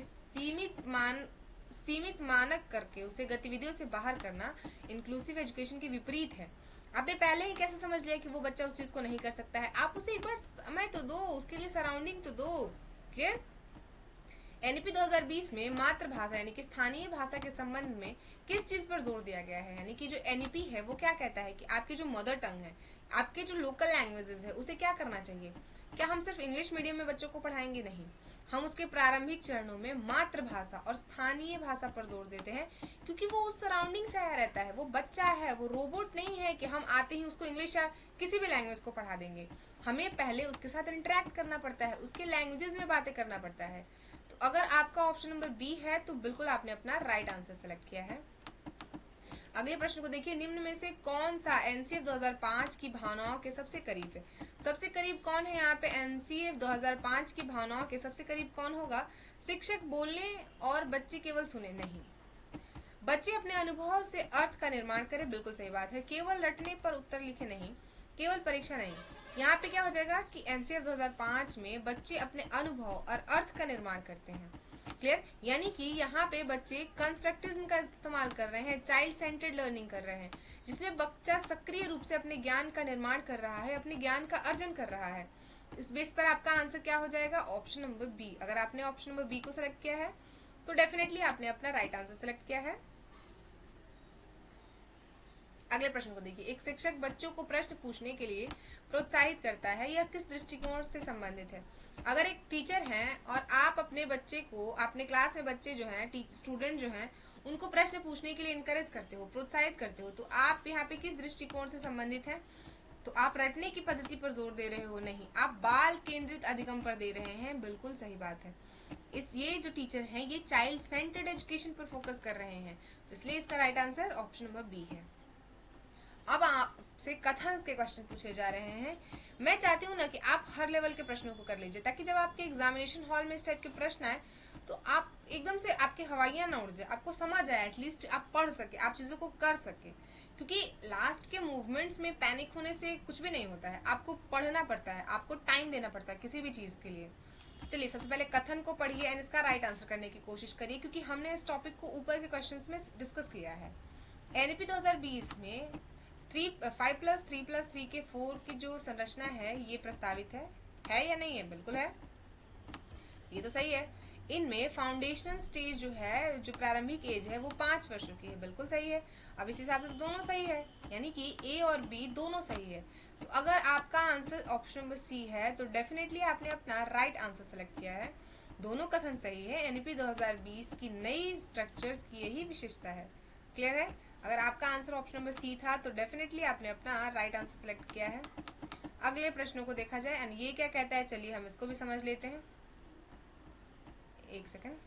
सीमित मानक करके उसे गतिविधियों से बाहर करना इंक्लूसिव एजुकेशन के विपरीत है। आपने पहले ही कैसे समझ लिया कि वो बच्चा उस चीज को नहीं कर सकता है। आप उसे एक बार समय तो दो, उसके लिए सराउंडिंग तो दो। क्लियर। एनईपी 2020 में मातृभाषा यानी कि स्थानीय भाषा के संबंध में किस चीज पर जोर दिया गया है। यानी कि जो एनईपी है वो क्या कहता है कि आपकी जो मदर टंग है, आपके जो लोकल लैंग्वेजेस है, उसे क्या करना चाहिए। क्या हम सिर्फ इंग्लिश मीडियम में बच्चों को पढ़ाएंगे? नहीं, हम उसके प्रारंभिक चरणों में मातृभाषा और स्थानीय भाषा पर जोर देते हैं, क्योंकि वो उस सराउंडिंग से आया रहता है, वो बच्चा है, वो रोबोट नहीं है कि हम आते ही उसको इंग्लिश या किसी भी लैंग्वेज को पढ़ा देंगे। हमें पहले उसके साथ इंटरेक्ट करना पड़ता है, उसके लैंग्वेजेस में बातें करना पड़ता है। तो अगर आपका ऑप्शन नंबर बी है तो बिल्कुल आपने अपना राइट आंसर सेलेक्ट किया है। अगले प्रश्न को देखिए, निम्न में से कौन सा एनसीएफ 2005 की भावनाओं के सबसे करीब है। सबसे करीब कौन है यहाँ पे? एनसीएफ 2005 की भावनाओं के सबसे करीब कौन होगा? शिक्षक बोलने और बच्चे केवल सुने नहीं। बच्चे अपने अनुभव से अर्थ का निर्माण करें, बिल्कुल सही बात है। केवल रटने पर उत्तर लिखे नहीं, केवल परीक्षा नहीं। यहाँ पे क्या हो जाएगा कि एनसीएफ 2005 में बच्चे अपने अनुभव और अर्थ का निर्माण करते हैं। क्लियर? यानी कि यहाँ पे बच्चे कंस्ट्रक्टिज्म का इस्तेमाल कर रहे हैं, चाइल्ड सेंटर्ड लर्निंग कर रहे हैं, जिसमें बच्चा सक्रिय रूप से अपने ज्ञान का निर्माण कर रहा है, अपने ज्ञान का अर्जन कर रहा है। इस बेस पर आपका आंसर क्या हो जाएगा? Option number B. अगर आपने ऑप्शन नंबर बी को सिलेक्ट किया है तो डेफिनेटली आपने अपना राइट आंसर सिलेक्ट किया है। अगले प्रश्न को देखिए। एक शिक्षक बच्चों को प्रश्न पूछने के लिए प्रोत्साहित करता है, यह किस दृष्टिकोण से संबंधित है? अगर एक टीचर हैं और आप अपने बच्चे को, अपने क्लास में बच्चे जो हैं, स्टूडेंट जो हैं, उनको प्रश्न पूछने के लिए इनकरेज करते हो, प्रोत्साहित करते हो, तो आप यहाँ पे किस दृष्टिकोण से संबंधित है? तो आप रटने की पद्धति पर जोर दे रहे हो? नहीं, आप बाल केंद्रित अधिगम पर दे रहे हैं। बिल्कुल सही बात है। ये जो टीचर हैं ये चाइल्ड सेंटर्ड एजुकेशन पर फोकस कर रहे हैं, इसलिए इसका right answer option number B है। अब आपसे कथन के क्वेश्चन पूछे जा रहे हैं। मैं चाहती हूँ ना कि आप हर लेवल के प्रश्नों को कर लीजिए, ताकि जब आपके एग्जामिनेशन हॉल में इस टाइप के प्रश्न आए तो आप एकदम से आपकी हवाइयां ना उड़ जाए, आपको समझ आए, एटलीस्ट आप पढ़ सके, आप चीजों को कर सके। क्योंकि लास्ट के मूवमेंट्स में पैनिक होने से कुछ भी नहीं होता है, आपको पढ़ना पड़ता है, आपको टाइम देना पड़ता है किसी भी चीज के लिए। चलिए सबसे पहले कथन को पढ़िए एंड इसका राइट आंसर करने की कोशिश करिए, क्योंकि हमने इस टॉपिक को ऊपर के क्वेश्चंस में डिस्कस किया है। एनईपी 2020 में 5+3+3 के 4 की जो संरचना है ये प्रस्तावित है या नहीं है? बिल्कुल है, ये तो सही है। इनमें फाउंडेशनल स्टेज जो है, जो प्रारंभिक एज है, वो 5 वर्षों की है। बिल्कुल सही है। अब इस हिसाब से दोनों सही है, यानी कि ए और बी दोनों सही है। तो अगर आपका आंसर ऑप्शन नंबर सी है तो डेफिनेटली आपने अपना राइट आंसर सेलेक्ट किया है। दोनों कथन सही है। एनईपी 2020 की नई स्ट्रक्चर्स की यही विशेषता है। क्लियर है? अगर आपका आंसर ऑप्शन नंबर सी था तो डेफिनेटली आपने अपना राइट आंसर सेलेक्ट किया है। अगले प्रश्नों को देखा जाए एंड ये क्या कहता है, चलिए हम इसको भी समझ लेते हैं। एक सेकंड,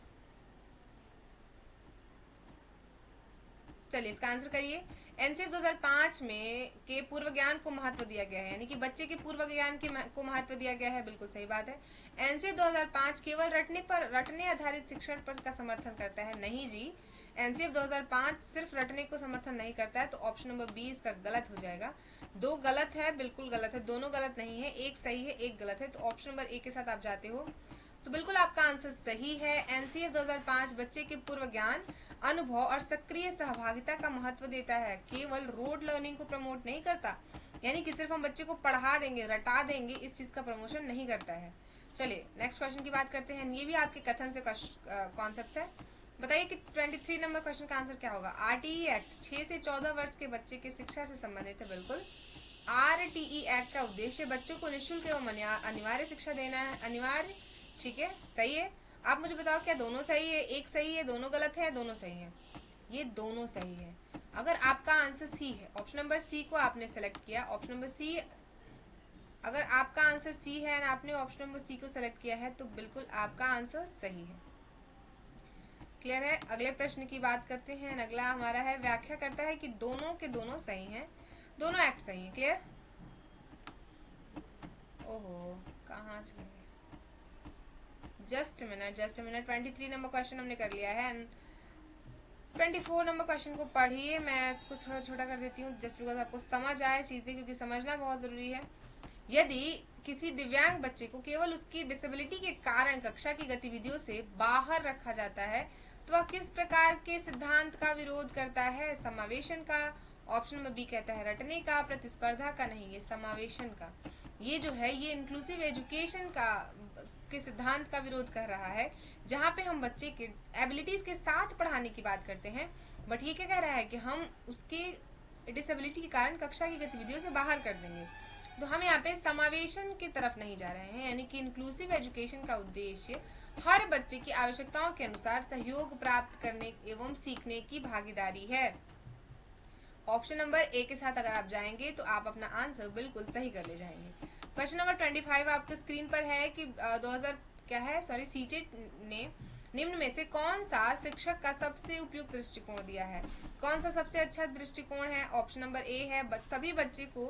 चलिए इसका आंसर करिए। एनसीएफ 2005 में के पूर्व ज्ञान को महत्व दिया गया है, यानी कि बच्चे के पूर्व ज्ञान को महत्व दिया गया है। बिल्कुल सही बात है। एनसीएफ 2005 केवल रटने आधारित शिक्षण पर का समर्थन करता है? नहीं जी, एनसीएफ 2005 सिर्फ रटने को समर्थन नहीं करता है। तो ऑप्शन नंबर बी इसका गलत हो जाएगा। 2 गलत है, बिल्कुल गलत है, दोनों गलत नहीं है, एक सही है, एक गलत है। तो ऑप्शन नंबर ए के साथ आप जाते हो, तो बिल्कुल आपका आंसर सही है। एनसीएफ 2005 बच्चे के पूर्व ज्ञान, अनुभव और सक्रिय सहभागिता का महत्व देता है, केवल रोड लर्निंग को प्रमोट नहीं करता। यानी कि सिर्फ हम बच्चे को पढ़ा देंगे, रटा देंगे, इस चीज का प्रमोशन नहीं करता है। चलिए नेक्स्ट क्वेश्चन की बात करते हैं। ये भी आपके कथन से कॉन्सेप्ट है। बताइए कि 23 नंबर क्वेश्चन का आंसर क्या होगा? आरटीई एक्ट 6 से 14 वर्ष के बच्चे के शिक्षा से संबंधित है। बिल्कुल, आरटीई एक्ट का उद्देश्य बच्चों को निःशुल्क एवं अनिवार्य शिक्षा देना है। अनिवार्य, ठीक है, सही है। आप मुझे बताओ क्या दोनों सही है? एक सही है, दोनों गलत है, दोनों सही है? ये दोनों सही है। अगर आपका आंसर सी है, ऑप्शन नंबर सी को आपने सेलेक्ट किया, ऑप्शन नंबर सी, अगर आपका आंसर सी है और आपने ऑप्शन नंबर सी को सेलेक्ट किया है तो बिल्कुल आपका आंसर सही है। क्लियर है? अगले प्रश्न की बात करते हैं। अगला हमारा है, व्याख्या करता है कि दोनों के दोनों सही हैं, दोनों एक्ट सही हैं। क्लियर? ओहो, कहाँ चले गए? जस्ट मिनट 23 नंबर क्वेश्चन हमने कर लिया है। 24 नंबर क्वेश्चन को पढ़िए। मैं इसको छोटा छोटा कर देती हूँ जस्ट बिकॉज आपको समझ आए चीजें, क्योंकि समझना बहुत जरूरी है। यदि किसी दिव्यांग बच्चे को केवल उसकी डिसेबिलिटी के कारण कक्षा की गतिविधियों से बाहर रखा जाता है तो वह किस प्रकार के सिद्धांत का विरोध करता है? समावेशन का। ऑप्शन नंबर बी कहता है रटने का, प्रतिस्पर्धा का। नहीं, ये समावेशन का। ये जो है ये इंक्लूसिव एजुकेशन का के सिद्धांत का विरोध कर रहा है, जहाँ पे हम बच्चे के एबिलिटीज के साथ पढ़ाने की बात करते हैं, बट ये क्या कह रहा है कि हम उसके डिसेबिलिटी के कारण कक्षा की गतिविधियों से बाहर कर देंगे। तो हम यहाँ पे समावेशन की तरफ नहीं जा रहे हैं, यानी कि इंक्लूसिव एजुकेशन का उद्देश्य हर बच्चे की आवश्यकताओं के अनुसार सहयोग प्राप्त करने एवं सीखने की भागीदारी है। ऑप्शन नंबर ए के साथ अगर आप जाएंगे तो आप अपना आंसर बिल्कुल सही कर ले जाएंगे। क्वेश्चन नंबर 25 आपके स्क्रीन पर है कि 2000 क्या है, सॉरी, सीटेट ने निम्न में से कौन सा शिक्षक का सबसे उपयुक्त दृष्टिकोण दिया है? कौन सा सबसे अच्छा दृष्टिकोण है? ऑप्शन नंबर ए है सभी बच्चे को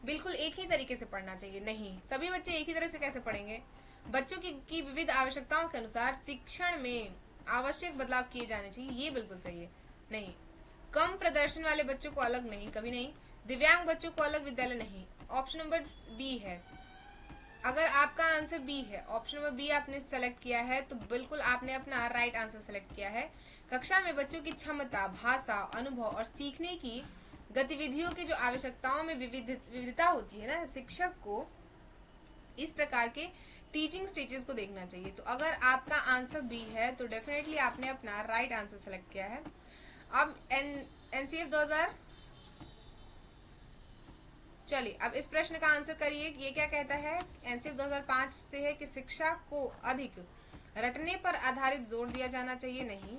बिल्कुल एक ही तरीके से पढ़ना चाहिए, नहीं सभी बच्चे एक ही तरह से कैसे पढ़ेंगे। बच्चों की विविध आवश्यकताओं के अनुसार शिक्षण में आवश्यक बदलाव किए जाने चाहिए, ये बिल्कुल सही है। नहीं, कम प्रदर्शन वाले बच्चों को अलग नहीं, कभी नहीं। दिव्यांग बच्चों को अलग विद्यालय नहीं। ऑप्शन नंबर बी है। अगर आपका आंसर बी है, ऑप्शन नंबर बी आपने सेलेक्ट किया है, तो बिल्कुल आपने अपना राइट आंसर सेलेक्ट किया है। कक्षा में बच्चों की क्षमता, भाषा, अनुभव और सीखने की गतिविधियों की जो आवश्यकताओं में विविधता होती है ना, शिक्षक को इस प्रकार के टीचिंग स्टेजेस को देखना चाहिए। तो अगर आपका आंसर बी है तो डेफिनेटली आपने अपना राइट आंसर सेलेक्ट किया है। अब एनसीएफ 2000, चलिए अब इस प्रश्न का आंसर करिए। ये क्या कहता है? एनसीएफ 2005 से है कि शिक्षा को अधिक रटने पर आधारित जोर दिया जाना चाहिए, नहीं।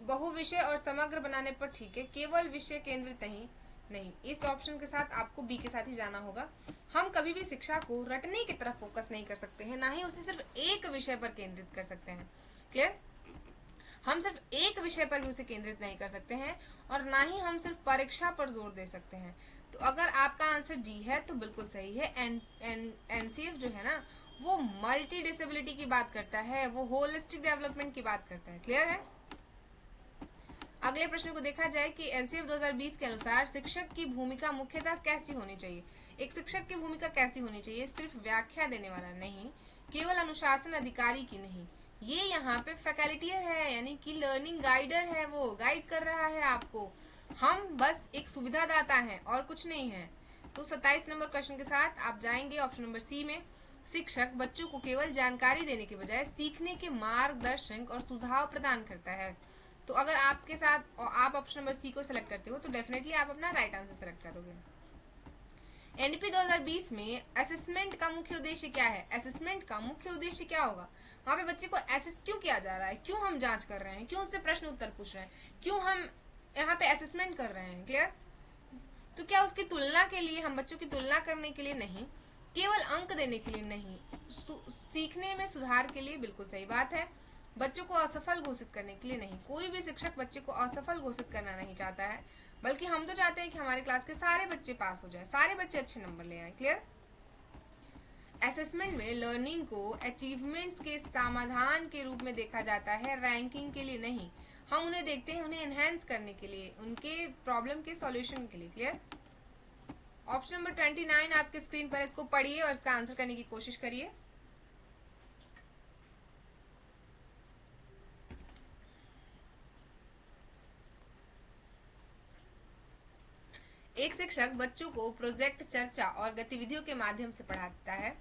बहुविषय और समग्र बनाने पर ठीक है, केवल विषय केंद्रित नहीं, नहीं। इस ऑप्शन के साथ आपको बी के साथ ही जाना होगा। हम कभी भी शिक्षा को रटने की तरफ फोकस नहीं कर सकते हैं, ना ही उसे सिर्फ एक विषय पर केंद्रित कर सकते हैं। क्लियर? हम सिर्फ एक विषय पर भी उसे केंद्रित नहीं कर सकते हैं और ना ही हम सिर्फ परीक्षा पर जोर दे सकते हैं। तो अगर आपका आंसर जी है तो बिल्कुल सही है। एनसीएफ जो है ना, वो मल्टी डिसेबिलिटी की बात करता है, वो होलिस्टिक डेवलपमेंट की बात करता है। क्लियर है? अगले प्रश्न को देखा जाए कि एनसीएफ 2020 के अनुसार शिक्षक की भूमिका मुख्यतः कैसी होनी चाहिए। एक शिक्षक की भूमिका कैसी होनी चाहिए? सिर्फ व्याख्या देने वाला नहीं, केवल अनुशासन अधिकारी की नहीं, ये यहाँ पे फैकल्टियर है, यानी कि लर्निंग गाइडर है, वो गाइड कर रहा है आपको। हम बस एक सुविधादाता हैं और कुछ नहीं है। तो 27 नंबर क्वेश्चन के साथ आप जाएंगे ऑप्शन नंबर सी में। शिक्षक बच्चों को केवल जानकारी देने के बजाय सीखने के मार्गदर्शन और सुझाव प्रदान करता है। तो अगर आपके साथ आप ऑप्शन नंबर सी को सिलेक्ट करते हो तो डेफिनेटली आप अपना राइट आंसर सेलेक्ट करोगे। एनपी 2020 में असेसमेंट का मुख्य उद्देश्य क्या है? असेसमेंट का मुख्य उद्देश्य क्या होगा? वहां पे बच्चे को असेस क्यों किया जा रहा है, क्यों हम जांच कर रहे हैं, क्यों उससे प्रश्न उत्तर पूछ रहे हैं, क्यों हम यहाँ पे असेसमेंट कर रहे हैं। क्लियर? तो क्या उसकी तुलना के लिए, हम बच्चों की तुलना करने के लिए नहीं, केवल अंक देने के लिए नहीं, सीखने में सुधार के लिए, बिल्कुल सही बात है। बच्चों को असफल घोषित करने के लिए नहीं, कोई भी शिक्षक बच्चे को असफल घोषित करना नहीं चाहता है, बल्कि हम तो चाहते हैं कि हमारे क्लास के सारे बच्चे पास हो जाए, सारे बच्चे अच्छे नंबर ले आए। क्लियर? असेसमेंट में लर्निंग को अचीवमेंट्स के समाधान के रूप में देखा जाता है, रैंकिंग के लिए नहीं। हम उन्हें देखते हैं उन्हें एनहेंस करने के लिए, उनके प्रॉब्लम के सॉल्यूशन के लिए। क्लियर? ऑप्शन नंबर 29 आपके स्क्रीन पर, इसको पढ़िए और इसका आंसर करने की कोशिश करिए। एक शिक्षक बच्चों को प्रोजेक्ट, चर्चा और गतिविधियों के माध्यम से पढ़ाता है।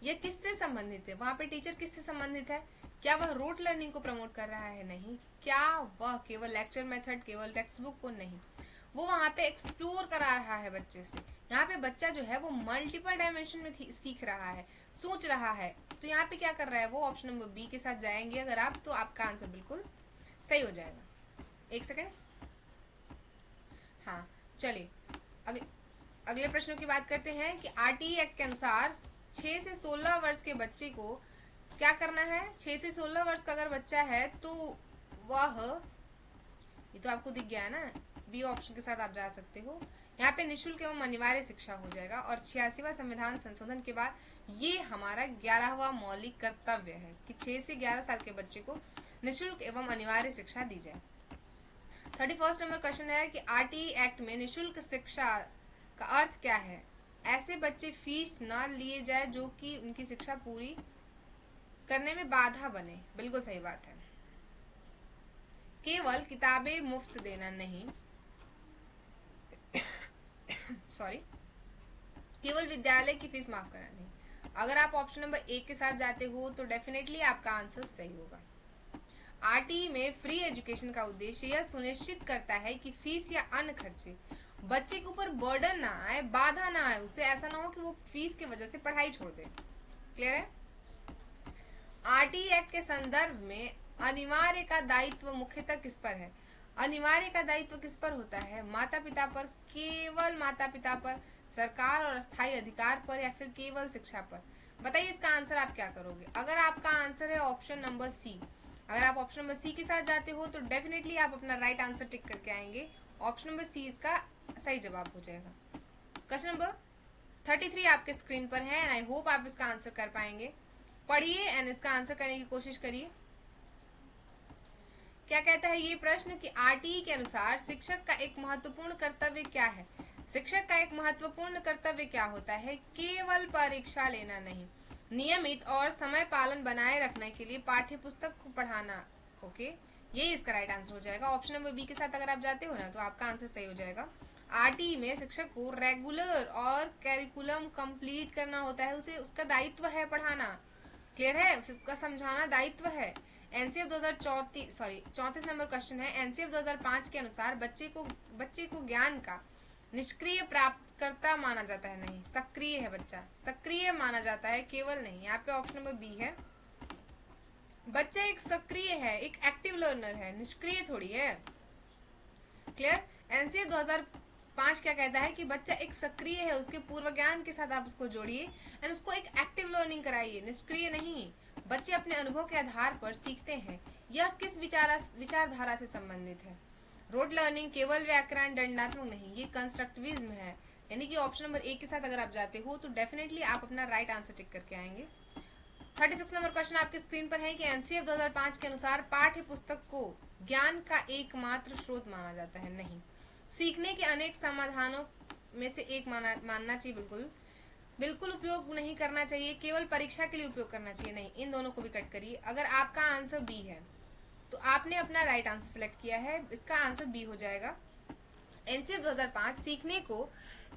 यह किससे संबंधित है? वहां पे टीचर किससे संबंधित है? क्या वह रूट लर्निंग को प्रमोट कर रहा है? नहीं। क्या वह केवल लेक्चर मेथड, केवल टेक्स्ट बुक को? नहीं। वो वहां पे एक्सप्लोर करा रहा है बच्चे से। यहाँ पे बच्चा जो है वो मल्टीपल डायमेंशन में सीख रहा है, सोच रहा है। तो यहाँ पे क्या कर रहा है वो? ऑप्शन नंबर बी के साथ जाएंगे अगर आप, तो आपका आंसर बिल्कुल सही हो जाएगा। एक सेकेंड। हाँ, चलिए अगले प्रश्नों की बात करते हैं कि आरटीई एक्ट के अनुसार 6 से 16 वर्ष के बच्चे को क्या करना है? 6 से 16 वर्ष का अगर बच्चा है तो वह, ये तो आपको दिख गया है ना, बी ऑप्शन के साथ आप जा सकते हो। यहाँ पे निःशुल्क एवं अनिवार्य शिक्षा हो जाएगा और 86वां संविधान संशोधन के बाद ये हमारा 11वां मौलिक कर्तव्य है कि 6 से 11 साल के बच्चे को निःशुल्क एवं अनिवार्य शिक्षा दी जाए। 31 नंबर क्वेश्चन है कि आरटीई एक्ट में निःशुल्क शिक्षा का अर्थ क्या है? ऐसे बच्चे फीस न लिए जाए जो कि उनकी शिक्षा पूरी करने में बाधा बने। बिल्कुल सही बात है। केवल किताबें मुफ्त देना नहीं, सॉरी, केवल विद्यालय की फीस माफ करना नहीं। अगर आप ऑप्शन नंबर 1 के साथ जाते हो तो डेफिनेटली आपका आंसर सही होगा। आरटीई में फ्री एजुकेशन का उद्देश्य यह सुनिश्चित करता है कि फीस या अन्य खर्चे बच्चे के ऊपर बर्डन ना आए, बाधा ना आए, उसे ऐसा ना हो कि वो फीस की वजह से पढ़ाई छोड़ दे। क्लियर है? आरटीई एक्ट के संदर्भ में अनिवार्य का दायित्व मुख्यतः किस पर है? अनिवार्य का दायित्व किस पर होता है? माता पिता पर, केवल माता पिता पर, सरकार और अस्थायी अधिकार पर, या फिर केवल शिक्षा पर? बताइए इसका आंसर आप क्या करोगे? अगर आपका आंसर है ऑप्शन नंबर सी, अगर आप ऑप्शन नंबर सी के साथ जाते हो तो डेफिनेटली आप अपना राइट आंसर टिक करके आएंगे। ऑप्शन नंबर सी इसका सही जवाब हो जाएगा। क्वेश्चन नंबर 33 आपके स्क्रीन पर है एंड आई होप आप इसका आंसर कर पाएंगे। पढ़िए एंड इसका आंसर करने की कोशिश करिए। क्या कहता है ये प्रश्न कि आरटीई के अनुसार शिक्षक का एक महत्वपूर्ण कर्तव्य क्या है? शिक्षक का एक महत्वपूर्ण कर्तव्य क्या होता है? केवल परीक्षा लेना नहीं, नियमित और समय पालन बनाए रखने के लिए पाठ्य पुस्तक को पढ़ाना। ओके, यही इसका राइट आंसर हो जाएगा। ऑप्शन नंबर बी के साथ अगर आप जाते हो ना तो आपका आंसर सही हो जाएगा। आरटीई में शिक्षक को रेगुलर और कैरिकुलम कंप्लीट करना होता है, उसे उसका दायित्व है पढ़ाना। क्लियर है? उसका समझाना दायित्व है। एनसीएफ 34 नंबर क्वेश्चन है। एनसीएफ 2005 के अनुसार बच्चे को ज्ञान का निष्क्रिय प्राप्तकर्ता माना जाता है, नहीं सक्रिय है बच्चा, सक्रिय माना जाता है, केवल नहीं। यहाँ पे ऑप्शन नंबर बी है। बच्चा एक सक्रिय है, एक एक्टिव लर्नर है, निष्क्रिय थोड़ी है। क्लियर? एनसीएफ 2005 क्या कहता है कि बच्चा एक सक्रिय है, उसके पूर्व ज्ञान के साथ आप उसको जोड़िए एंड उसको एक एक्टिव लर्निंग कराइए, निष्क्रिय नहीं। बच्चे अपने अनुभव के आधार पर सीखते हैं। यह किस विचारधारा से संबंधित है? रोड लर्निंग, केवल व्याकरण, दंडात्मक नहीं, ये कंस्ट्रक्टिविज्म है। यानी कि ऑप्शन नंबर ए के साथ अगर आप जाते हो तो डेफिनेटली आप अपना राइट आंसर चेक करके आएंगे। 36 नंबर क्वेश्चन आपके स्क्रीन पर है कि एनसीएफ 2005 के अनुसार पाठ्य पुस्तक को ज्ञान का एकमात्र स्रोत माना जाता है, नहीं। सीखने के अनेक समाधानों में से एक मानना चाहिए, बिल्कुल उपयोग नहीं करना चाहिए, केवल परीक्षा के लिए उपयोग करना चाहिए, नहीं। इन दोनों को भी कट करिए। अगर आपका आंसर बी है तो आपने अपना राइट आंसर सिलेक्ट किया है, इसका आंसर बी हो जाएगा। एनसीएफ 2005 सीखने को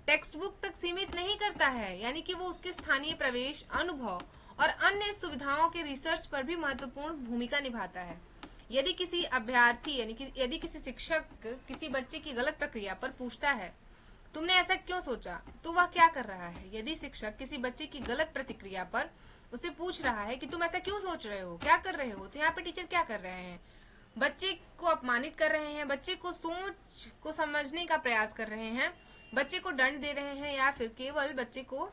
टेक्स्ट बुक तक सीमित नहीं करता है, यानी कि वो उसके स्थानीय प्रवेश, अनुभव और अन्य सुविधाओं के रिसर्च पर भी महत्वपूर्ण भूमिका निभाता है। यदि किसी अभ्यर्थी यानी कि यदि किसी शिक्षक किसी बच्चे की गलत प्रक्रिया पर पूछता है तुमने ऐसा क्यों सोचा, तो वह क्या कर रहा है? यदि शिक्षक किसी बच्चे की गलत प्रतिक्रिया पर उसे पूछ रहा है कि तुम ऐसा क्यों सोच रहे हो, क्या कर रहे हो, तो यहाँ पे टीचर क्या कर रहे हैं? बच्चे को अपमानित कर रहे हैं, बच्चे को सोच को समझने का प्रयास कर रहे हैं, बच्चे को दंड दे रहे हैं, या फिर केवल बच्चे को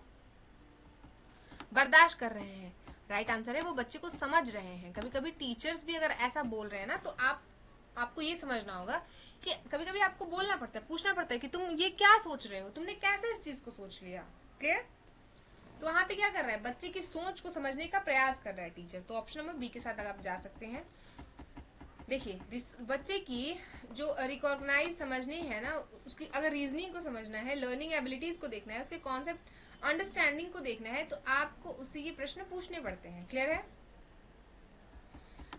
बर्दाश्त कर रहे हैं? राइट आंसर है वो बच्चे को समझ रहे हैं। कभी कभी टीचर्स भी अगर ऐसा बोल रहे हैं ना तो आपको ये समझना होगा कि कभी कभी आपको बोलना पड़ता है, पूछना पड़ता है कि तुम ये क्या सोच रहे हो, तुमने कैसे इस चीज को सोच लिया। क्लियर? तो वहां पे क्या कर रहा है? बच्चे की सोच को समझने का प्रयास कर रहा है टीचर। तो ऑप्शन नंबर बी के साथ अगर आप जा सकते हैं। देखिए, बच्चे की जो रिकॉग्नाइज समझनी है ना, उसकी अगर रीजनिंग को समझना है, लर्निंग एबिलिटीज को देखना है, उसके कॉन्सेप्ट अंडरस्टैंडिंग को देखना है, तो आपको उसी के प्रश्न पूछने पड़ते हैं। क्लियर है?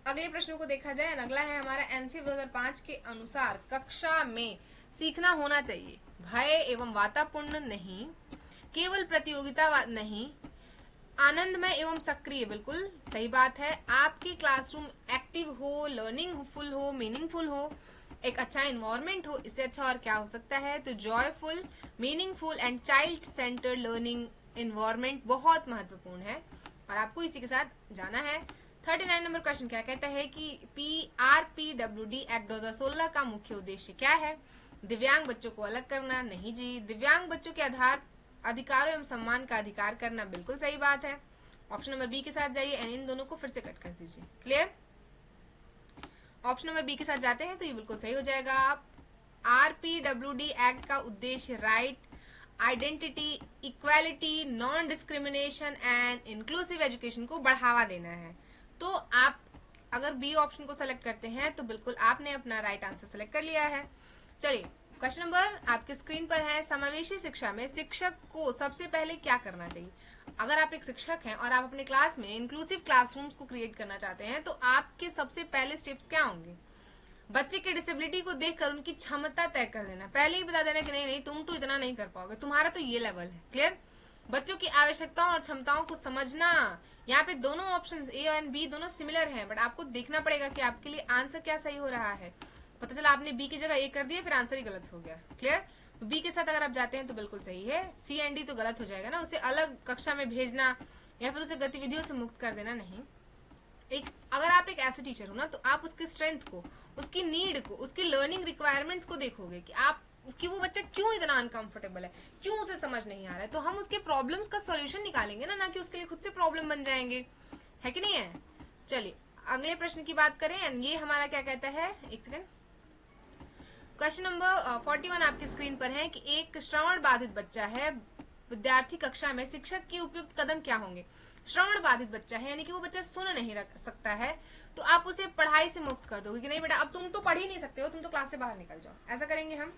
अगले प्रश्नों को देखा जाए। अगला है हमारा एनसीएफ 2005 के अनुसार कक्षा में सीखना होना चाहिए भय एवं वातापूर्ण नहीं, केवल प्रतियोगिता नहीं, आनंदमय एवं सक्रिय। बिल्कुल सही बात है। आपकी क्लासरूम एक्टिव हो, लर्निंगफुल हो, मीनिंगफुल हो, एक अच्छा इन्वायरमेंट हो, इससे अच्छा और क्या हो सकता है? तो joyful, meaningful and child centred learning environment बहुत महत्वपूर्ण है और आपको इसी के साथ जाना है। 39 नंबर क्वेश्चन क्या कहता है कि PRPWD एक्ट 2016 का मुख्य उद्देश्य क्या है? दिव्यांग बच्चों को अलग करना, नहीं जी। दिव्यांग बच्चों के अधिकारों एवं सम्मान का अधिकार करना, बिल्कुल सही बात है। ऑप्शन नंबर बी के साथ जाइए एंड इन दोनों को फिर से कट कर दीजिए। क्लियर? ऑप्शन नंबर बी के साथ जाते हैं तो ये बिल्कुल सही हो जाएगा। RPWD एक्ट का उद्देश्य right, identity, equality, non discrimination and inclusive education को बढ़ावा देना है। तो आप अगर बी ऑप्शन को सेलेक्ट करते हैं तो बिल्कुल आपने अपना राइट आंसर सेलेक्ट कर लिया है। चलिए, क्वेश्चन नंबर आपके स्क्रीन पर है। समावेशी शिक्षा में शिक्षक को सबसे पहले क्या करना चाहिए? अगर आप एक शिक्षक हैं और आप अपने क्लास में इंक्लूसिव क्लासरूम्स को क्रिएट करना चाहते हैं तो आपके सबसे पहले स्टेप्स क्या होंगे? बच्चे की डिसेबिलिटी को देखकर उनकी क्षमता तय कर देना, पहले ही बता देना कि नहीं नहीं तुम तो इतना नहीं कर पाओगे, तुम्हारा तो ये लेवल है। क्लियर? बच्चों की आवश्यकताओं और क्षमताओं को समझना। यहाँ पे दोनों ऑप्शन ए और बी दोनों सिमिलर हैं, बट आपको देखना पड़ेगा कि आपके लिए आंसर क्या सही हो रहा है। पता चला आपने बी की जगह ए कर दिया, फिर आंसर ही गलत हो गया। क्लियर? तो बी के साथ अगर आप जाते हैं तो बिल्कुल सही है। सी एंड डी तो गलत हो जाएगा ना, उसे अलग कक्षा में भेजना या फिर उसे गतिविधियों से मुक्त कर देना, नहीं। अगर आप एक ऐसे टीचर हो ना तो आप उसकी स्ट्रेंथ को, उसकी नीड को, उसकी लर्निंग रिक्वायरमेंट्स को देखोगे कि वो बच्चा क्यों इतना अनकंफर्टेबल है, क्यों उसे समझ नहीं आ रहा है, तो हम उसके प्रॉब्लम्स का सॉल्यूशन निकालेंगे ना कि उसके लिए खुद से प्रॉब्लम बन जाएंगे, है कि नहीं है? चलिए अगले प्रश्न की बात करें। ये हमारा क्या कहता है, एक सेकेंड। क्वेश्चन नंबर 41 आपकी स्क्रीन पर है कि एक श्रवण बाधित बच्चा है, विद्यार्थी कक्षा में शिक्षक की उपयुक्त कदम क्या होंगे? श्रवण बाधित बच्चा है, यानी कि वो बच्चा सुन नहीं रख सकता है, तो आप उसे पढ़ाई से मुक्त कर दोगे कि नहीं बेटा अब तुम तो पढ़ ही नहीं सकते हो, तुम तो क्लास से बाहर निकल जाओ। ऐसा करेंगे हम,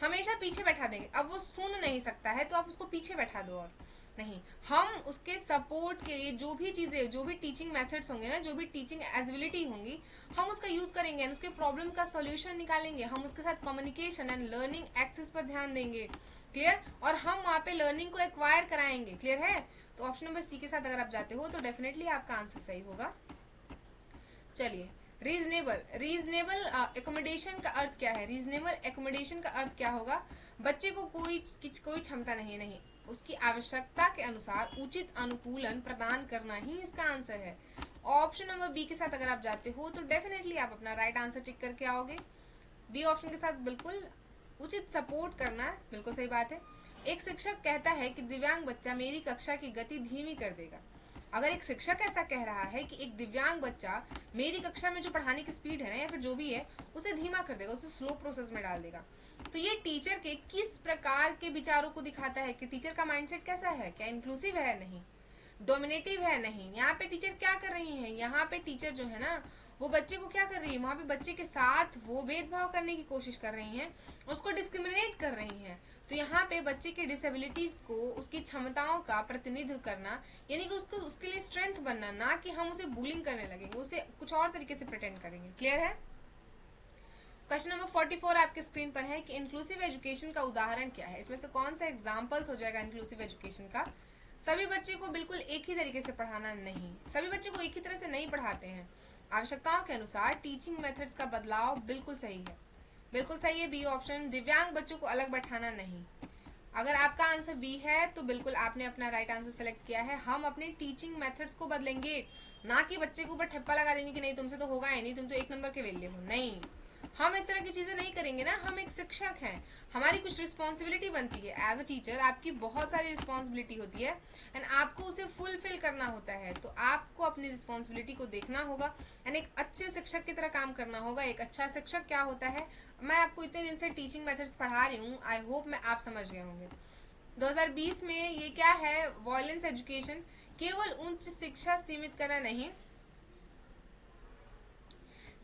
हमेशा पीछे बैठा देंगे। अब वो सुन नहीं सकता है तो आप उसको पीछे बैठा दो, और नहीं, हम उसके सपोर्ट के लिए जो भी चीजें, जो भी टीचिंग मेथड्स होंगे ना, जो भी टीचिंग एबिलिटी होंगी, हम उसका यूज करेंगे, उसके प्रॉब्लम का सोल्यूशन निकालेंगे, हम उसके साथ कम्युनिकेशन एंड लर्निंग एक्सेस पर ध्यान देंगे। क्लियर? और हम वहाँ पे लर्निंग को एक्वायर कराएंगे। क्लियर है? तो ऑप्शन नंबर सी के साथ अगर आप जाते हो तो डेफिनेटली आपका आंसर सही होगा। चलिए, रीजनेबल एकोमोडेशन का अर्थ क्या है? रीजनेबल एकोमोडेशन का अर्थ क्या होगा? बच्चे को कोई क्षमता नहीं, उसकी आवश्यकता के अनुसार उचित अनुकूलन प्रदान करना ही इसका आंसर है। ऑप्शन नंबर बी के साथ अगर आप जाते हो तो डेफिनेटली आप अपना राइट आंसर टिक करके आओगे। बी ऑप्शन के साथ बिल्कुल उचित सपोर्ट करना, बिल्कुल सही बात है। एक शिक्षक कहता है कि दिव्यांग बच्चा मेरी कक्षा की गति धीमी कर देगा। अगर एक शिक्षक ऐसा कह रहा है कि एक दिव्यांग बच्चा मेरी कक्षा में जो पढ़ाने की स्पीड है ना, या फिर जो भी है, उसे धीमा कर देगा, उसे स्लो प्रोसेस में डाल देगा, तो ये टीचर के किस प्रकार के विचारों को दिखाता है कि टीचर का माइंडसेट कैसा है? क्या इंक्लूसिव है? नहीं। डोमिनेटिव है? नहीं। यहाँ पे टीचर क्या कर रही है? यहाँ पे टीचर जो है ना, वो बच्चे को क्या कर रही है? वहां पे बच्चे के साथ वो भेदभाव करने की कोशिश कर रही हैं, उसको डिस्क्रिमिनेट कर रही हैं। तो यहाँ पे बच्चे के डिसेबिलिटीज को, उसकी क्षमताओं का प्रतिनिधित्व करना, यानी कि उसको, उसके लिए स्ट्रेंथ बनना, ना कि हम उसे बुलिंग करने लगेंगे, उसे कुछ और तरीके से प्रिटेंड करेंगे। क्लियर है? क्वेश्चन नंबर 44 आपके स्क्रीन पर है कि इंक्लूसिव एजुकेशन का उदाहरण क्या है? इसमें से कौन सा एग्जाम्पल्स हो जाएगा इंक्लूसिव एजुकेशन का? सभी बच्चे को बिल्कुल एक ही तरीके से पढ़ाना नहीं, सभी बच्चे को एक ही तरह से नहीं पढ़ाते हैं। आवश्यकताओं के अनुसार टीचिंग मेथड्स का बदलाव बिल्कुल सही है, बिल्कुल सही है बी ऑप्शन। दिव्यांग बच्चों को अलग बैठाना नहीं। अगर आपका आंसर बी है तो बिल्कुल आपने अपना राइट आंसर सेलेक्ट किया है। हम अपने टीचिंग मेथड्स को बदलेंगे, ना कि बच्चे के ऊपर ठप्पा लगा देंगे कि नहीं तुमसे तो होगा ही नहीं, तुम तो 1 नंबर के वेल्ले हो। नहीं, हम इस तरह की चीजें नहीं करेंगे ना। हम एक शिक्षक हैं, हमारी कुछ रिस्पॉन्सिबिलिटी बनती है। एज अ टीचर आपकी बहुत सारी रिस्पॉन्सिबिलिटी होती है एंड आपको उसे फुलफिल करना होता है। तो आपको अपनी रिस्पॉन्सिबिलिटी को देखना होगा एंड एक अच्छे शिक्षक की तरह काम करना होगा। एक अच्छा शिक्षक क्या होता है, मैं आपको इतने दिन से टीचिंग मेथड्स पढ़ा रही हूँ, आई होप मैं आप समझ गए होंगे। 2020 में ये क्या है, वॉयलेंस एजुकेशन, केवल उच्च शिक्षा सीमित करना नहीं,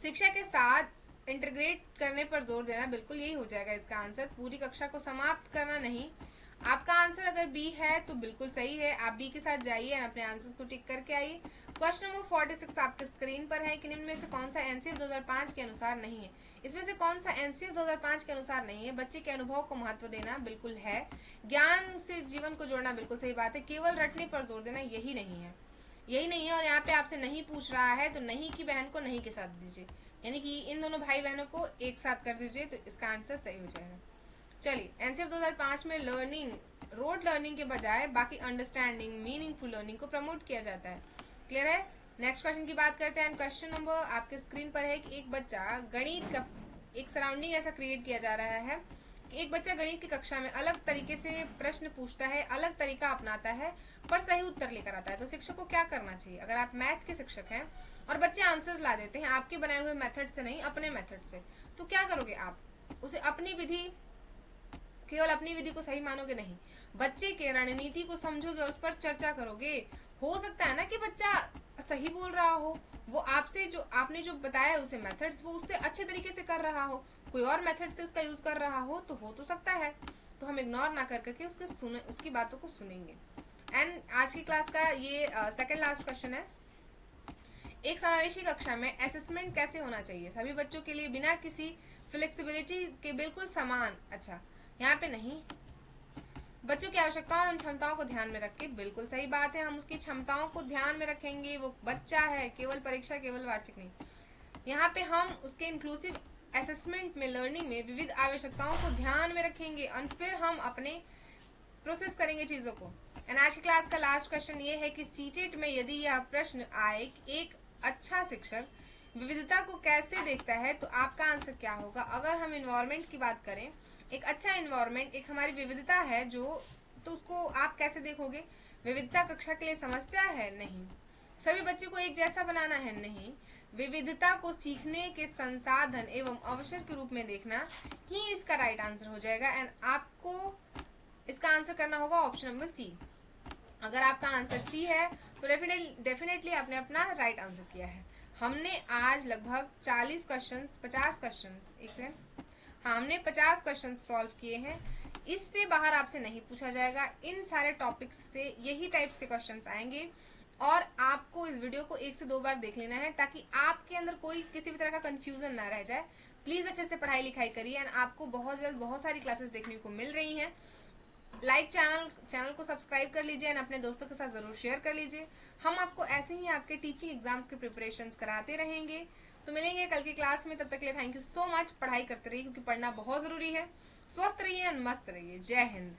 शिक्षा के साथ इंटीग्रेट करने पर जोर देना, बिल्कुल यही हो जाएगा इसका आंसर। पूरी कक्षा को समाप्त करना नहीं। आपका आंसर अगर बी है तो बिल्कुल सही है, आप बी के साथ जाइए और अपने आंसर्स को टिक करके आइए। क्वेश्चन नंबर 46 आपके स्क्रीन पर है कि निम्न में से कौन सा एनसीएफ 2005 के अनुसार नहीं है? इसमें से कौन सा एनसीएफ 2005 के अनुसार नहीं है? बच्चे के अनुभव को महत्व देना, बिल्कुल है। ज्ञान से जीवन को जोड़ना, बिल्कुल सही बात है। केवल रटने पर जोर देना, यही नहीं है, यही नहीं है। और यहाँ पे आपसे नहीं पूछ रहा है तो नहीं की बहन को नहीं के साथ दीजिए, यानी कि इन दोनों भाई बहनों को एक साथ कर दीजिए, तो इसका आंसर सही हो जाएगा। चलिए, एनसीएफ 2005 में लर्निंग, रोड लर्निंग के बजाय बाकी अंडरस्टैंडिंग, मीनिंगफुल लर्निंग को प्रमोट किया जाता है। क्लियर है? नेक्स्ट क्वेश्चन की बात करते हैं। क्वेश्चन नंबर आपके स्क्रीन पर है कि एक बच्चा गणित का एक सराउंडिंग ऐसा क्रिएट किया जा रहा है कि एक बच्चा गणित की कक्षा में अलग तरीके से प्रश्न पूछता है, अलग तरीका अपनाता है, पर सही उत्तर लेकर आता है। तो शिक्षक को क्या करना चाहिए? अगर आप मैथ के शिक्षक हैं और बच्चे आंसर्स ला देते हैं आपके बनाए हुए मेथड से नहीं, अपने मेथड से, तो क्या करोगे आप? उसे अपनी विधि, केवल अपनी विधि को सही मानोगे नहीं, बच्चे के रणनीति को समझोगे और उस पर चर्चा करोगे। हो सकता है ना कि बच्चा सही बोल रहा हो, वो आपसे जो आपने जो बताया उसे मेथड्स, वो उससे अच्छे तरीके से कर रहा हो, कोई और मेथड से उसका यूज कर रहा हो तो सकता है। तो हम इग्नोर ना कर करके उसकी बातों को सुनेंगे। एंड आज की क्लास का ये सेकंड लास्ट क्वेश्चन है। एक समावेशी कक्षा में असेसमेंट कैसे होना चाहिए? सभी बच्चों के लिए बिना किसी फ्लेक्सिबिलिटी के बिल्कुल समान। अच्छा, यहाँ पे नहीं, बच्चों की आवश्यकताओं और क्षमताओं को ध्यान में रख के, बिल्कुल सही बात है, हम उसकी क्षमताओं को ध्यान में रखेंगे। वो बच्चा है, केवल परीक्षा, केवल वार्षिक नहीं। यहाँ पे हम उसके इंक्लूसिव असेसमेंट में, लर्निंग में विविध आवश्यकताओं को ध्यान में रखेंगे और फिर हम अपने प्रोसेस करेंगे चीजों को। एंड आज की क्लास का लास्ट क्वेश्चन ये है कि सीटेट में यदि यह प्रश्न आए कि एक अच्छा शिक्षक विविधता को कैसे देखता है, तो आपका आंसर क्या होगा? अगर हम इन्वायरमेंट की बात करें, एक अच्छा इन्वायरमेंट एक हमारी विविधता है जो, तो उसको आप कैसे देखोगे? विविधता कक्षा के लिए समस्या है? नहीं। सभी बच्चे को एक जैसा बनाना है? नहीं। विविधता को सीखने के संसाधन एवं अवसर के रूप में देखना ही इसका राइट आंसर हो जाएगा। एंड आपको इसका आंसर करना होगा ऑप्शन नंबर सी। अगर आपका आंसर सी है तो डेफिनेटली आपने अपना राइट आंसर किया है। हमने आज लगभग 40 क्वेश्चंस 50 क्वेश्चंस एक सेकंड हाँ हमने 50 क्वेश्चंस सॉल्व किए हैं। इससे बाहर आपसे नहीं पूछा जाएगा। इन सारे टॉपिक्स से यही टाइप्स के क्वेश्चंस आएंगे और आपको इस वीडियो को 1 से 2 बार देख लेना है ताकि आपके अंदर कोई किसी भी तरह का कंफ्यूजन ना रह जाए। प्लीज अच्छे से पढ़ाई लिखाई करिए एंड आपको बहुत जल्द बहुत सारी क्लासेस देखने को मिल रही हैं। लाइक चैनल को सब्सक्राइब कर लीजिए एंड अपने दोस्तों के साथ जरूर शेयर कर लीजिए। हम आपको ऐसे ही आपके टीचिंग एग्जाम्स के प्रिपरेशंस कराते रहेंगे। तो मिलेंगे कल की क्लास में, तब तक के लिए थैंक यू सो मच। पढ़ाई करते रहिए क्योंकि पढ़ना बहुत जरूरी है। स्वस्थ रहिए एंड मस्त रहिए। जय हिंद।